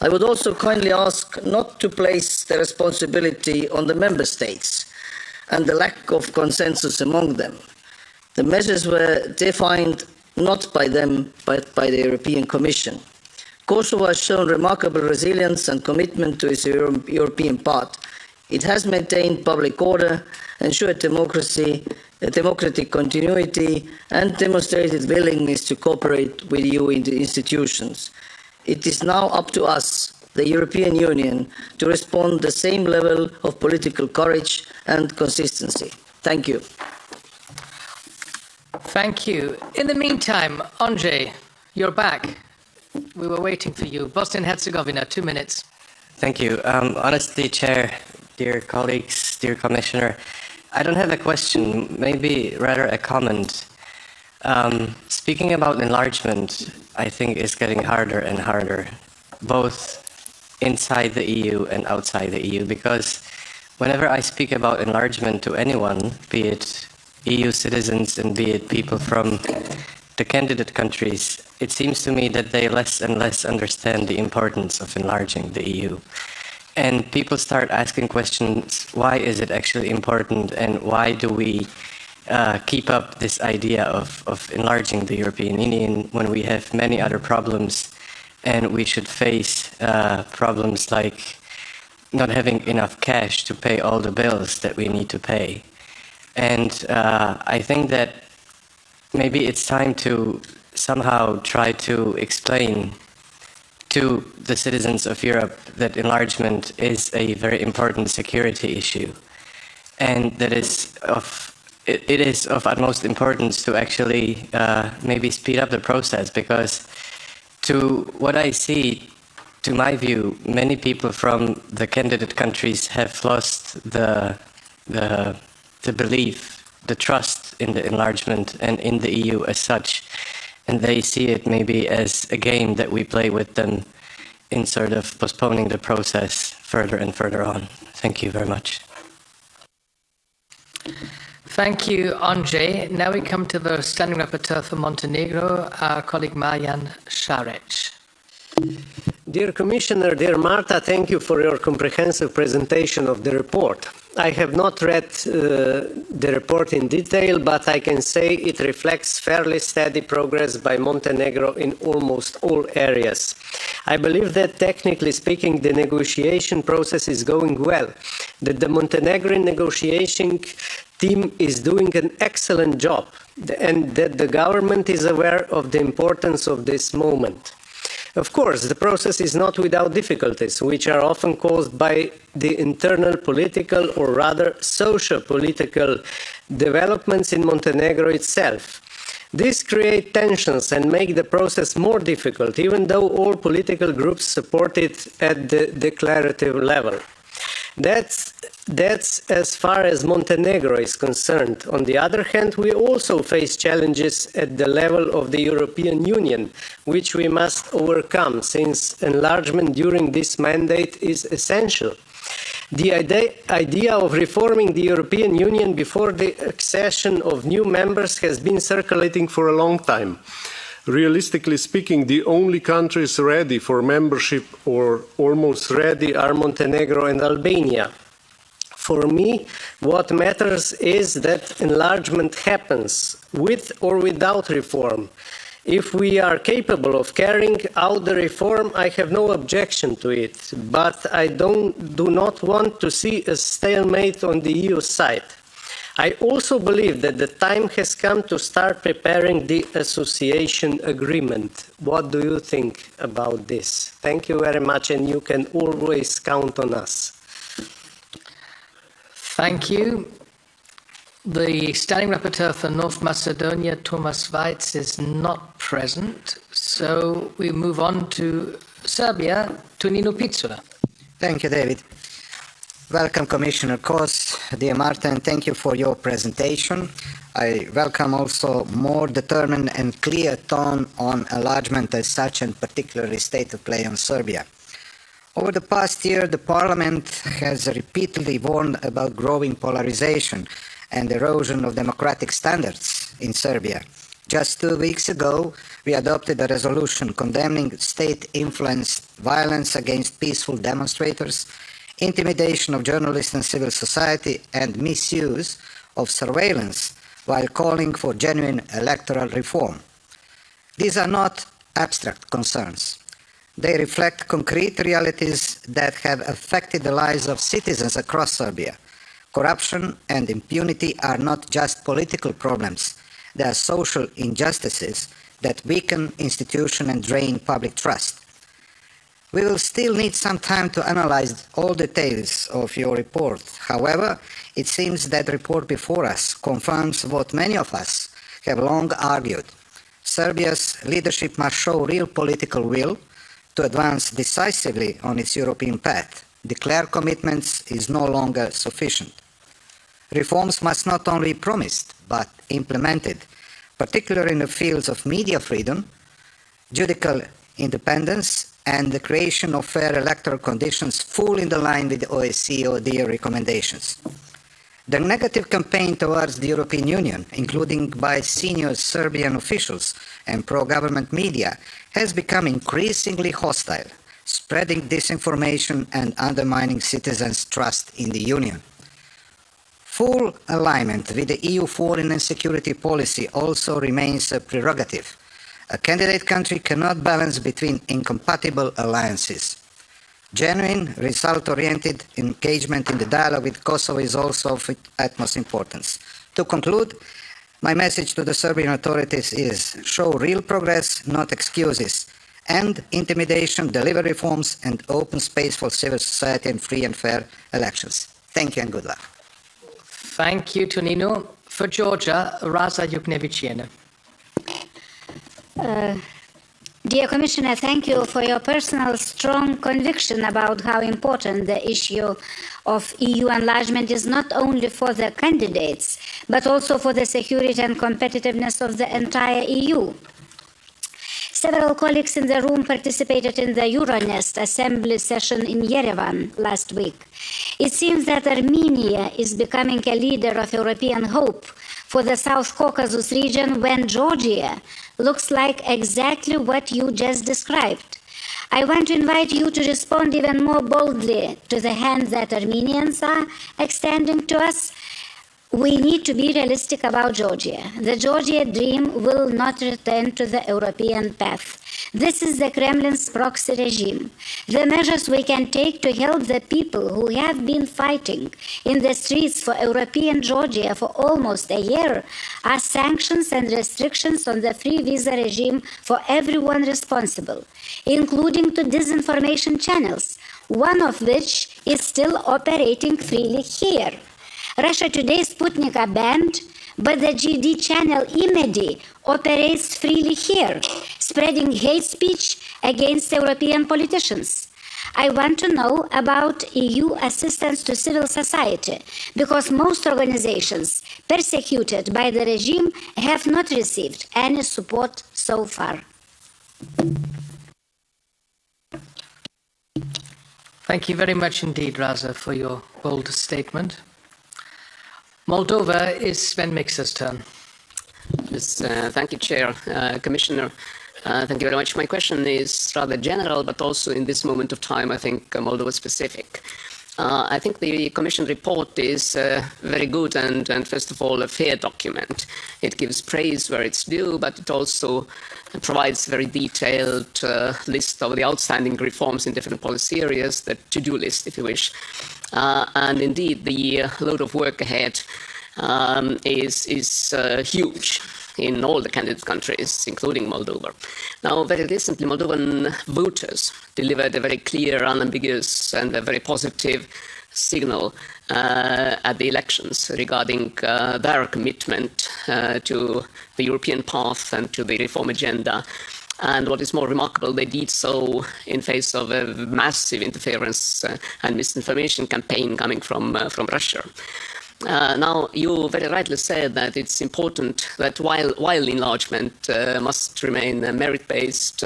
Speaker 11: I would also kindly ask not to place the responsibility on the member states and the lack of consensus among them. The measures were defined not by them, but by the European Commission. Kosovo has shown remarkable resilience and commitment to its European part. It has maintained public order, ensured democracy, democratic continuity, and demonstrated willingness to cooperate with EU institutions. It is now up to us, the European Union, to respond the same level of political courage and consistency. Thank you.
Speaker 12: Thank you. In the meantime, Andrzej, you're back. We were waiting for you. Bosnia and Herzegovina, 2 minutes.
Speaker 13: Thank you. Honestly, Chair, dear colleagues, dear Commissioner, I don't have a question, maybe rather a comment. Speaking about enlargement, I think is getting harder and harder, both inside the EU and outside the EU, because whenever I speak about enlargement to anyone, be it EU citizens and be it people from the candidate countries, it seems to me that they less and less understand the importance of enlarging the EU. And people start asking questions, why is it actually important and why do we keep up this idea of enlarging the European Union when we have many other problems and we should face problems like not having enough cash to pay all the bills that we need to pay. And I think that maybe it's time to somehow try to explain to the citizens of Europe that enlargement is a very important security issue, and that it is of utmost importance to actually maybe speed up the process, because to what I see, to my view, many people from the candidate countries have lost the belief, the trust in the enlargement and in the EU as such, and they see it maybe as a game that we play with them in sort of postponing the process further and further on. Thank you very much.
Speaker 12: Thank you, Andrzej. Now we come to the Standing Rapporteur for Montenegro, our colleague Marian Šarec.
Speaker 14: Dear Commissioner, dear Marta, thank you for your comprehensive presentation of the report. I have not read the report in detail, but I can say it reflects fairly steady progress by Montenegro in almost all areas. I believe that, technically speaking, the negotiation process is going well, that the Montenegrin negotiation team is doing an excellent job, and that the government is aware of the importance of this moment. Of course, the process is not without difficulties, which are often caused by the internal political, or rather socio-political, developments in Montenegro itself. These create tensions and make the process more difficult, even though all political groups support it at the declarative level. That's as far as Montenegro is concerned. On the other hand, we also face challenges at the level of the European Union, which we must overcome, since enlargement during this mandate is essential. The idea of reforming the European Union before the accession of new members has been circulating for a long time. Realistically speaking, the only countries ready for membership or almost ready are Montenegro and Albania. For me, what matters is that enlargement happens with or without reform. If we are capable of carrying out the reform, I have no objection to it, but I do not want to see a stalemate on the EU side. I also believe that the time has come to start preparing the association agreement. What do you think about this? Thank you very much, and you can always count on us.
Speaker 12: Thank you. The Standing Rapporteur for North Macedonia, Thomas Weitz, is not present, so we move on to Serbia, Tonino Piccola.
Speaker 15: Thank you, David. Welcome, Commissioner Kos. Dear Marta, and thank you for your presentation. I welcome also more determined and clear tone on enlargement as such, and particularly state of play on Serbia. Over the past year, the Parliament has repeatedly warned about growing polarization and erosion of democratic standards in Serbia. Just 2 weeks ago, we adopted a resolution condemning state-influenced violence against peaceful demonstrators, intimidation of journalists and civil society, and misuse of surveillance while calling for genuine electoral reform. These are not abstract concerns. They reflect concrete realities that have affected the lives of citizens across Serbia. Corruption and impunity are not just political problems. They are social injustices that weaken institutions and drain public trust. We will still need some time to analyze all details of your report. However, it seems that the report before us confirms what many of us have long argued. Serbia's leadership must show real political will to advance decisively on its European path. Declared commitments is no longer sufficient. Reforms must not only be promised, but implemented, particularly in the fields of media freedom, judicial independence, and the creation of fair electoral conditions fully in line with the OSCE ODIHR recommendations. The negative campaign towards the European Union, including by senior Serbian officials and pro-government media, has become increasingly hostile, spreading disinformation and undermining citizens' trust in the Union. Full alignment with the EU foreign and security policy also remains a prerogative. A candidate country cannot balance between incompatible alliances. Genuine, result-oriented engagement in the dialogue with Kosovo is also of utmost importance. To conclude, my message to the Serbian authorities is show real progress, not excuses. End intimidation, deliver reforms, and open space for civil society and free and fair elections. Thank you and good luck.
Speaker 12: Thank you, Tonino. For Georgia, Raza Yuknevichiene.
Speaker 16: Dear Commissioner, thank you for your personal strong conviction about how important the issue of EU enlargement is, not only for the candidates, but also for the security and competitiveness of the entire EU. Several colleagues in the room participated in the Euronest Assembly session in Yerevan last week. It seems that Armenia is becoming a leader of European hope for the South Caucasus region, when Georgia looks like exactly what you just described. I want to invite you to respond even more boldly to the hand that Armenians are extending to us. We need to be realistic about Georgia. The Georgia dream will not return to the European path. This is the Kremlin's proxy regime. The measures we can take to help the people who have been fighting in the streets for European Georgia for almost a year are sanctions and restrictions on the free visa regime for everyone responsible, including to disinformation channels, one of which is still operating freely here. Russia Today's Sputnik are banned, but the GD channel Imedi operates freely here, spreading hate speech against European politicians. I want to know about EU assistance to civil society, because most organizations persecuted by the regime have not received any support so far.
Speaker 12: Thank you very much indeed, Raza, for your bold statement. Moldova is Sven Mixer's turn.
Speaker 17: Yes, thank you, Chair. Commissioner, thank you very much. My question is rather general, but also in this moment of time, I think Moldova specific. I think the Commission report is very good and first of all, a fair document. It gives praise where it's due, but it also provides a very detailed list of the outstanding reforms in different policy areas, the to-do list, if you wish. And indeed, the load of work ahead is huge in all the candidate countries, including Moldova. Now, very recently, Moldovan voters delivered a very clear, unambiguous, and a very positive signal at the elections regarding their commitment to the European path and to the reform agenda. And what is more remarkable, they did so in face of a massive interference and misinformation campaign coming from Russia. Now, you very rightly said that it's important that while enlargement must remain a merit-based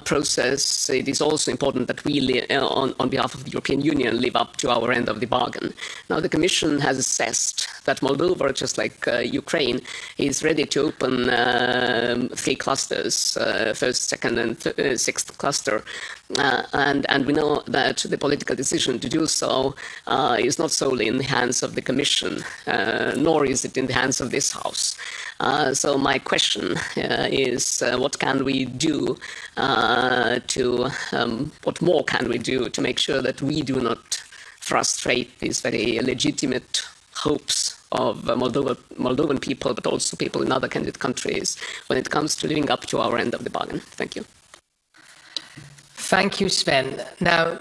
Speaker 17: process, it is also important that we, on behalf of the European Union, live up to our end of the bargain. Now, the Commission has assessed that Moldova, just like Ukraine, is ready to open 3 clusters, first, second, and sixth cluster. And we know that the political decision to do so is not solely in the hands of the Commission, nor is it in the hands of this House. So my question is, what can we do what more can we do to make sure that we do not frustrate these very legitimate hopes of Moldovan people, but also people in other candidate countries when it comes to living up to our end of the bargain? Thank you.
Speaker 12: Thank you, Sven. Now,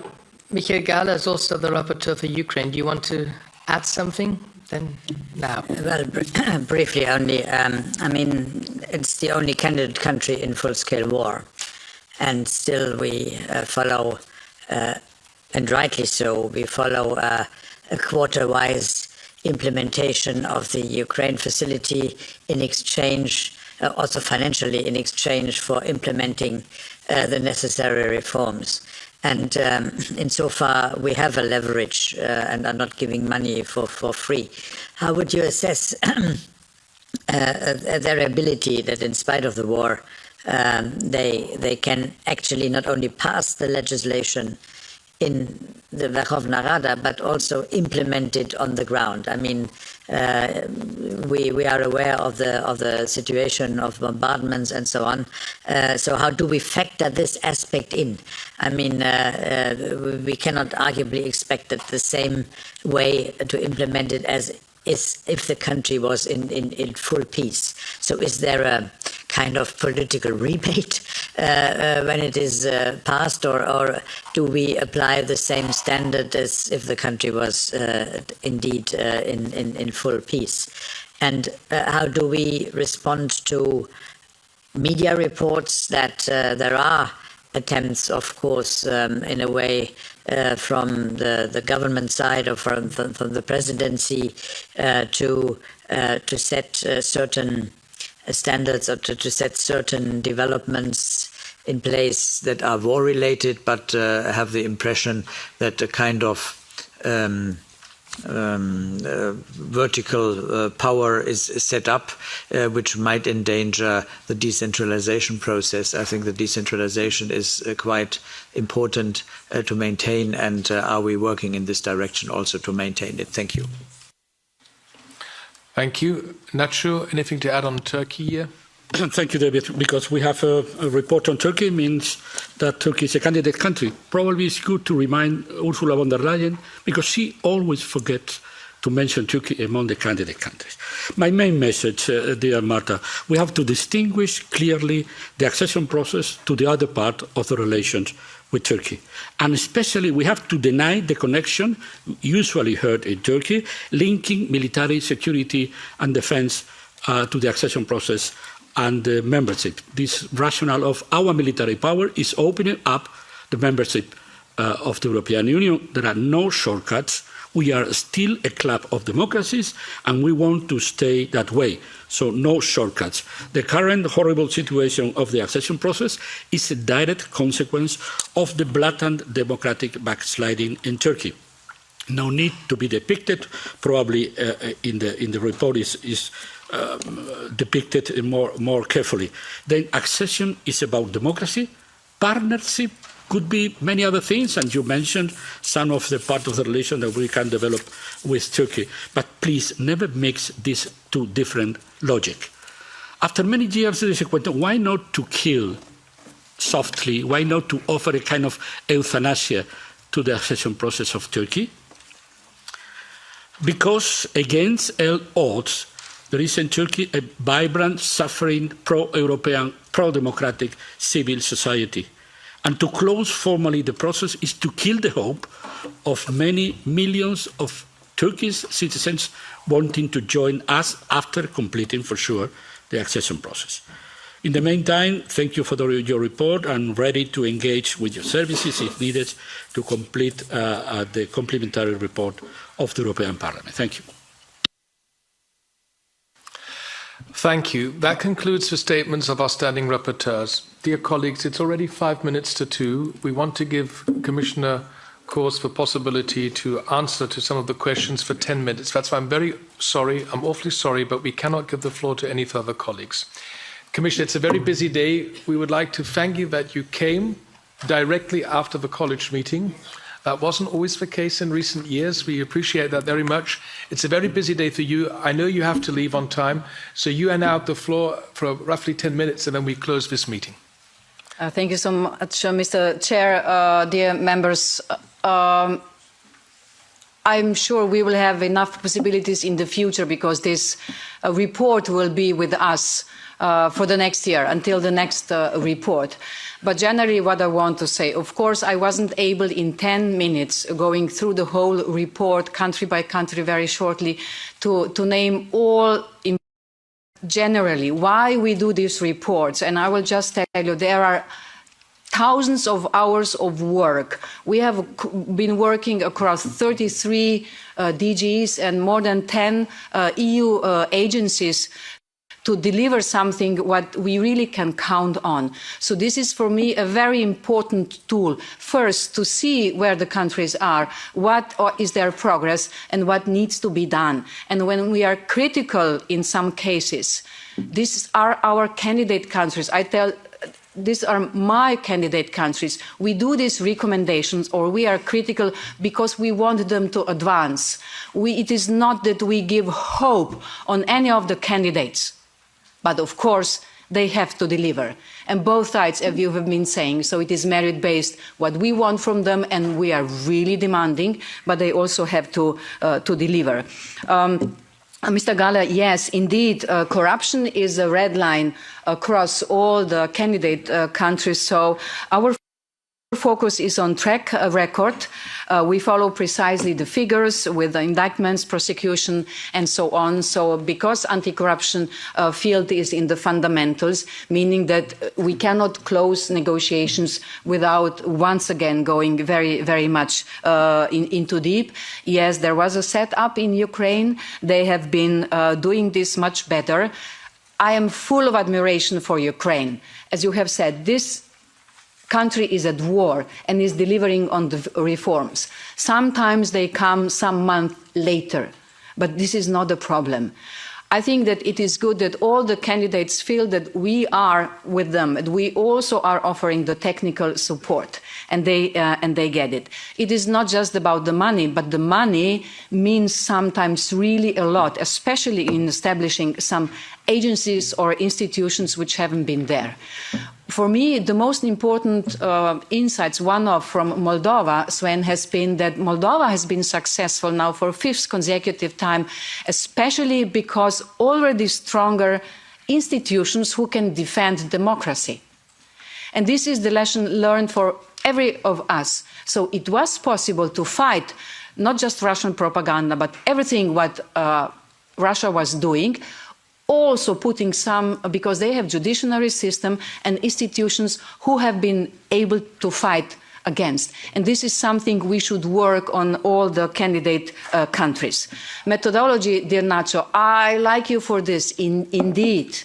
Speaker 12: Michael Gahler is also the rapporteur for Ukraine. Do you want to add something? Then now.
Speaker 18: Well, briefly only. I mean, it's the only candidate country in full-scale war, and still we follow, and rightly so, we follow a quarter-wise implementation of the Ukraine facility in exchange, also financially in exchange for implementing the necessary reforms. And insofar we have a leverage and are not giving money for free. How would you assess their ability that in spite of the war, they can actually not only pass the legislation in the Verkhovna Rada, but also implement it on the ground? I mean, we are aware of the situation of bombardments and so on. So how do we factor this aspect in? I mean, we cannot arguably expect it the same way to implement it as if the country was in full peace. So is there a kind of political rebate when it is passed, or do we apply the same standard as if the country was indeed in full peace? And how do we respond to media reports that there are attempts, of course, in a way, from the government side or from the presidency to set certain standards or to set certain developments in place that are war-related, but have the impression that a kind of vertical power is set up, which might endanger the decentralization process. I think the decentralization is quite important to maintain, and are we working in this direction also to maintain it? Thank you.
Speaker 1: Thank you. Nacho, anything to add on Turkey here?
Speaker 4: Thank you, David. Because we have a report on Turkey means that Turkey is a candidate country. Probably it's good to remind Ursula von der Leyen, because she always forgets to mention Turkey among the candidate countries. My main message, dear Marta, we have to distinguish clearly the accession process to the other part of the relations with Turkey. And especially we have to deny the connection usually heard in Turkey, linking military security and defense to the accession process and the membership. This rationale of our military power is opening up the membership of the European Union. There are no shortcuts. We are still a club of democracies, and we want to stay that way. So no shortcuts. The current horrible situation of the accession process is a direct consequence of the blatant democratic backsliding in Turkey. No need to be depicted. Probably in the report is depicted more carefully. Then accession is about democracy. Partnership could be many other things, and you mentioned some of the part of the relation that we can develop with Turkey. But please never mix these two different logic. After many years, there is a question: why not to kill softly? Why not to offer a kind of euthanasia to the accession process of Turkey? Because against all odds, there is in Turkey a vibrant, suffering, pro-European, pro-democratic civil society. And to close formally the process is to kill the hope of many millions of Turkish citizens wanting to join us after completing, for sure, the accession process. In the meantime, thank you for your report and ready to engage with your services if needed to complete the complementary report of the European Parliament. Thank you.
Speaker 1: Thank you. That concludes the statements of our standing rapporteurs. Dear colleagues, it's already 5 minutes to 2. We want to give Commissioner Kroes the possibility to answer to some of the questions for 10 minutes. That's why I'm very sorry, I'm awfully sorry, but we cannot give the floor to any further colleagues. Commissioner, it's a very busy day. We would like to thank you that you came directly after the college meeting. That wasn't always the case in recent years. We appreciate that very much. It's a very busy day for you. I know you have to leave on time, so you are now at the floor for roughly 10 minutes, and then we close this meeting.
Speaker 2: Thank you so much, Mr. Chair, dear members. I'm sure we will have enough possibilities in the future because this report will be with us for the next year, until the next report. But generally what I want to say, of course, I wasn't able in 10 minutes going through the whole report, country by country, very shortly, to name all generally why we do these reports. And I will just tell you, there are thousands of hours of work. We have been working across 33 DGs and more than 10 EU agencies to deliver something what we really can count on. So this is for me a very important tool. First, to see where the countries are, what is their progress and what needs to be done. And when we are critical in some cases, these are our candidate countries. These are my candidate countries. We do these recommendations or we are critical because we want them to advance. It is not that we give hope on any of the candidates. But of course, they have to deliver. And both sides, as you have been saying, so it is merit-based, what we want from them, and we are really demanding, but they also have to deliver. Mr. Gahler, yes, indeed, corruption is a red line across all the candidate countries. So our focus is on track record. We follow precisely the figures with the indictments, prosecution, and so on. So because anti-corruption field is in the fundamentals, meaning that we cannot close negotiations without once again going very, very much into deep. Yes, there was a setup in Ukraine. They have been doing this much better. I am full of admiration for Ukraine. As you have said, this country is at war and is delivering on the reforms. Sometimes they come some month later, but this is not a problem. I think that it is good that all the candidates feel that we are with them, and we also are offering the technical support, and they get it. It is not just about the money, but the money means sometimes really a lot, especially in establishing some agencies or institutions which haven't been there. For me, the most important insights, one of from Moldova, Sven, has been that Moldova has been successful now for 5th consecutive time, especially because already stronger institutions who can defend democracy. And this is the lesson learned for every of us. So it was possible to fight not just Russian propaganda, but everything what Russia was doing, also putting some, because they have judiciary system and institutions who have been able to fight against. And this is something we should work on all the candidate countries. Methodology, dear Nacho, I like you for this, indeed.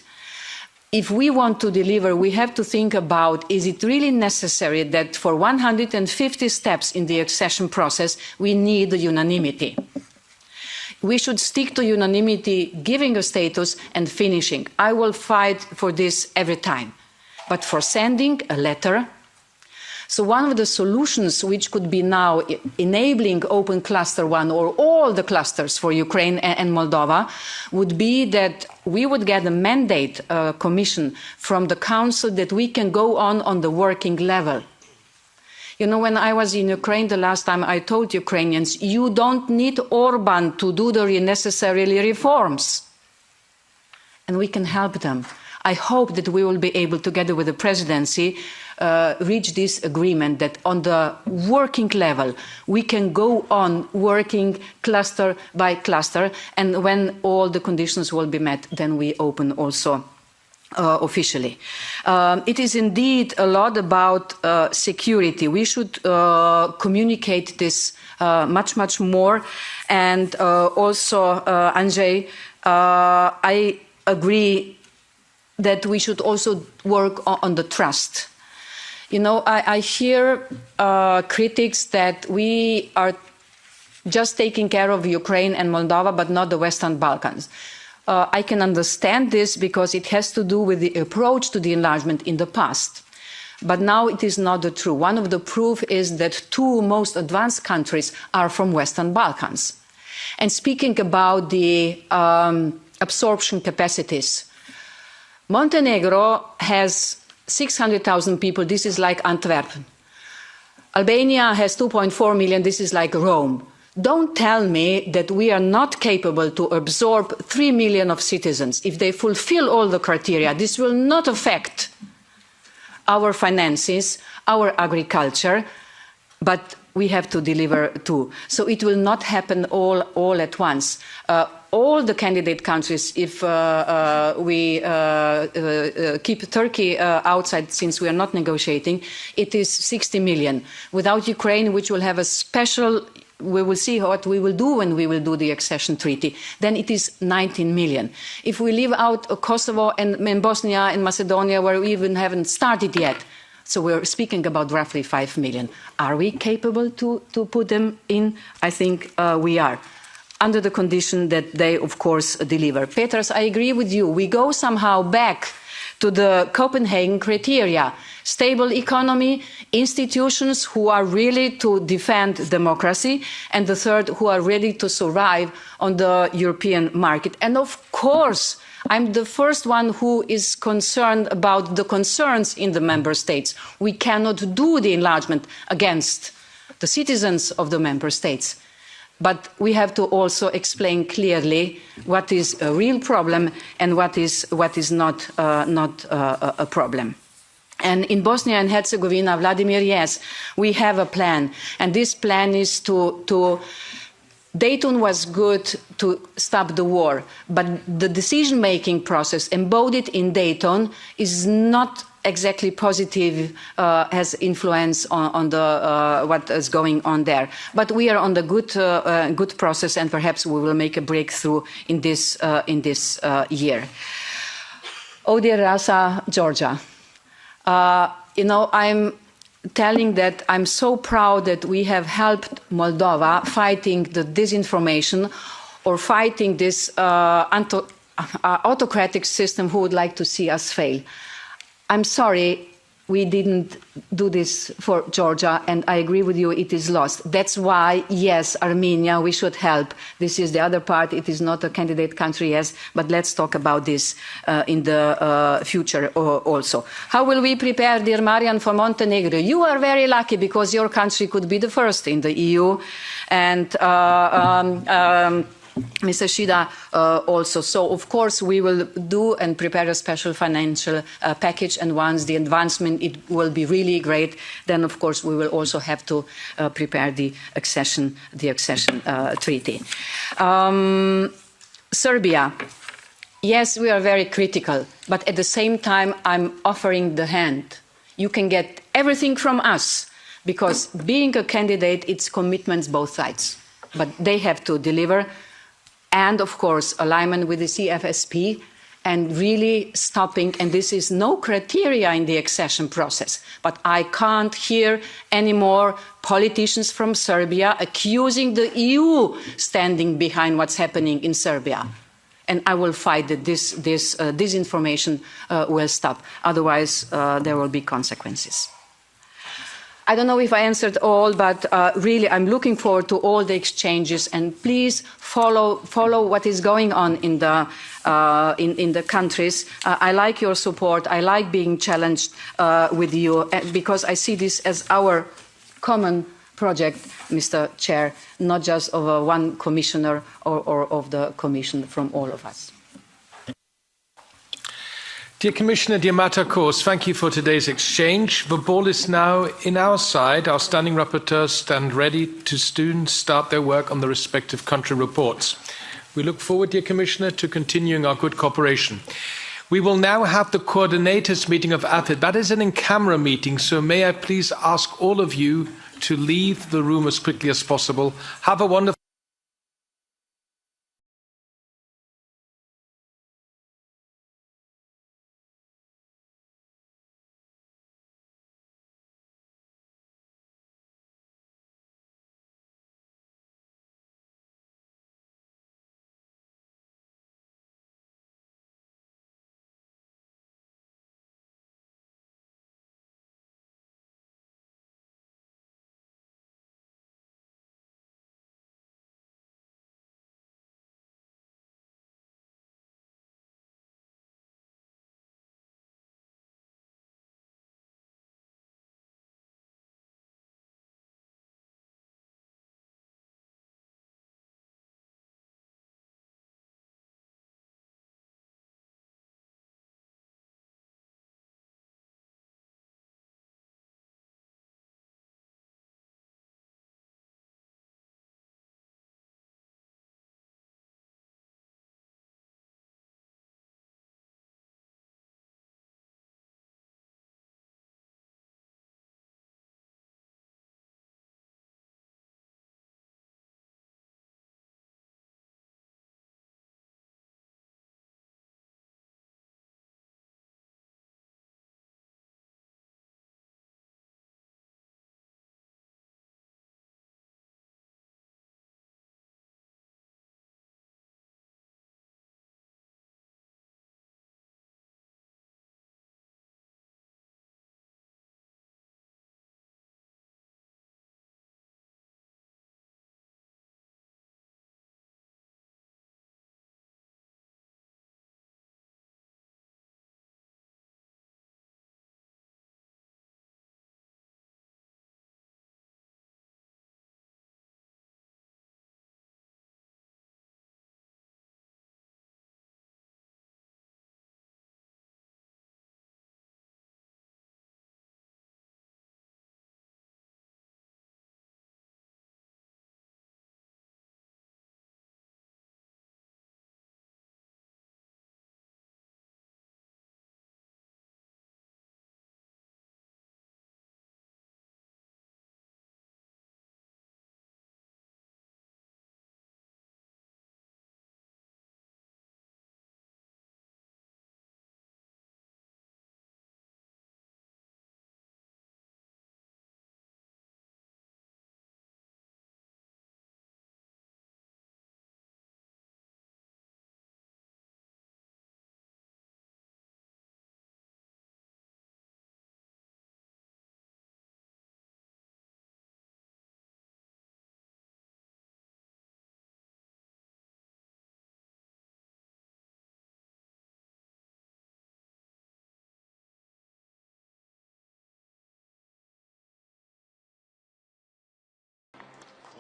Speaker 2: If we want to deliver, we have to think about, is it really necessary that for 150 steps in the accession process, we need unanimity? We should stick to unanimity, giving a status and finishing. I will fight for this every time. But for sending a letter, so one of the solutions which could be now enabling Open Cluster 1 or all the clusters for Ukraine and Moldova would be that we would get a mandate commission from the Council that we can go on the working level. You know, when I was in Ukraine the last time, I told Ukrainians, you don't need Orban to do the necessary reforms. And we can help them. I hope that we will be able, together with the presidency, reach this agreement that on the working level, we can go on working cluster by cluster. And when all the conditions will be met, then we open also officially. It is indeed a lot about security. We should communicate this much more. And also, Andrzej, I agree that we should also work on the trust. You know, I hear critics that we are just taking care of Ukraine and Moldova, but not the Western Balkans. I can understand this because it has to do with the approach to the enlargement in the past. But now it is not the truth. One of the proof is that two most advanced countries are from Western Balkans. And speaking about the absorption capacities, Montenegro has 600,000 people. This is like Antwerp. Albania has 2.4 million. This is like Rome. Don't tell me that we are not capable to absorb 3 million of citizens. If they fulfill all the criteria, this will not affect our finances, our agriculture, but we have to deliver too. So it will not happen all at once. All the candidate countries, if we keep Turkey outside, since we are not negotiating, it is 60 million. Without Ukraine, which will have a special, we will see what we will do when we will do the accession treaty, then it is 19 million. If we leave out Kosovo and Bosnia and Macedonia, where we even haven't started yet, so we're speaking about roughly 5 million. Are we capable to put them in? I think we are, under the condition that they, of course, deliver. Peters, I agree with you. We go somehow back to the Copenhagen criteria. Stable economy, institutions who are really to defend democracy, and the third, who are ready to survive on the European market. And of course, I'm the first one who is concerned about the concerns in the member states. We cannot do the enlargement against the citizens of the member states. But we have to also explain clearly what is a real problem and what is not a problem. And in Bosnia and Herzegovina, Vladimir, yes, we have a plan. And this plan is to Dayton was good to stop the war, but the decision-making process embodied in Dayton is not exactly positive, has influence on the what is going on there. But we are on the good process, and perhaps we will make a breakthrough in this year. Oh dear Rasa, Georgia. You know, I'm telling that I'm so proud that we have helped Moldova fighting the disinformation or fighting this autocratic system who would like to see us fail. I'm sorry we didn't do this for Georgia, and I agree with you, it is lost. That's why, yes, Armenia, we should help. This is the other part. It is not a candidate country, yes, but let's talk about this in the future also. How will we prepare, dear Marian, for Montenegro? You are very lucky because your country could be the first in the EU, and Mr. Shida also. So, of course, we will do and prepare a special financial package, and once the advancement it will be really great, then, of course, we will also have to prepare the accession treaty. Serbia. Yes, we are very critical, but at the same time, I'm offering the hand. You can get everything from us, because being a candidate, it's commitments both sides, but they have to deliver. And, of course, alignment with the CFSP and really stopping, and this is no criteria in the accession process, but I can't hear any more politicians from Serbia accusing the EU standing behind what's happening in Serbia. And I will fight that this disinformation will stop. Otherwise, there will be consequences. I don't know if I answered all, but really I'm looking forward to all the exchanges, and please follow what is going on in the countries. I like your support. I like being challenged with you, because I see this as our common project, Mr. Chair, not just of one commissioner or of the Commission, from all of us.
Speaker 1: Dear Commissioner Diamantakos, thank you for today's exchange. The ball is now in our side. Our standing rapporteurs stand ready to soon start their work on the respective country reports. We look forward, dear Commissioner, to continuing our good cooperation. We will now have the coordinators meeting of AFID. That is an in-camera meeting, so may I please ask all of you to leave the room as quickly as possible. Have a wonderful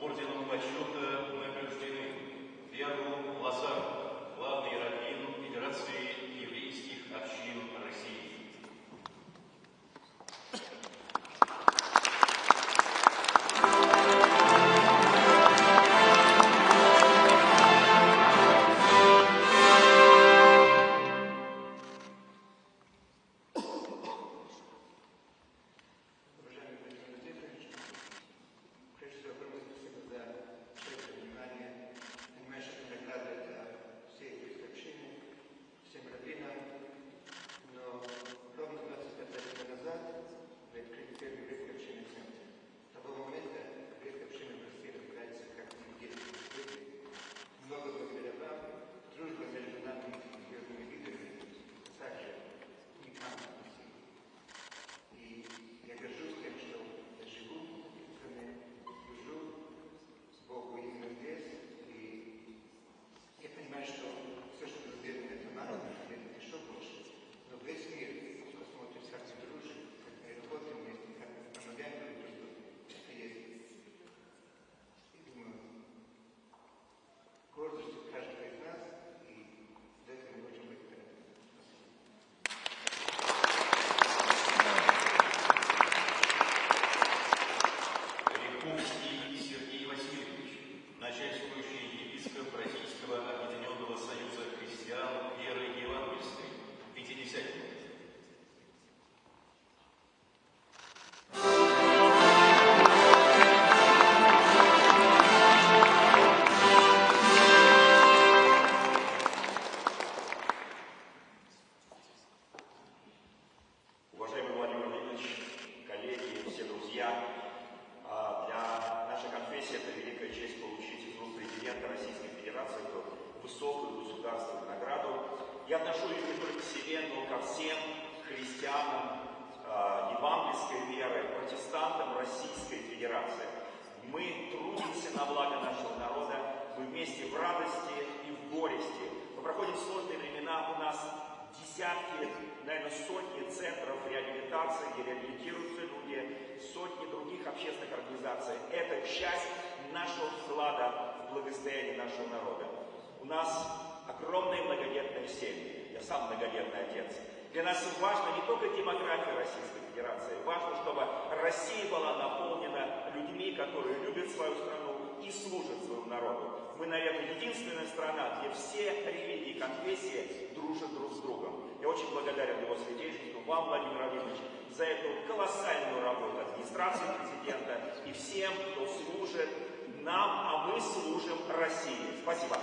Speaker 19: Орденом почета мы награждены Леону Лазану, главный раввин Федерации еврейских общин России.
Speaker 20: Всей этой общины, всем Я отношу их не только к себе, но ко всем христианам евангельской веры, протестантам Российской Федерации. Мы трудимся на благо нашего народа, мы вместе в радости и в горести. Мы проходим сложные времена, у нас десятки, наверное, сотни центров реабилитации, где реабилитируются люди, сотни других общественных организаций. Это часть нашего вклада в благосостояние нашего народа. У нас огромные многодетные семьи. Я сам многодетный отец. Для нас важна не только демография Российской Федерации, важно, чтобы Россия была наполнена людьми, которые любят свою страну и служат своему народу. Мы, наверное, единственная страна, где все религии и конфессии дружат друг с другом. Я очень благодарен его святейшеству, вам, Владимир Владимирович, за эту колоссальную работу администрации президента и всем, кто служит нам, а мы служим России. Спасибо.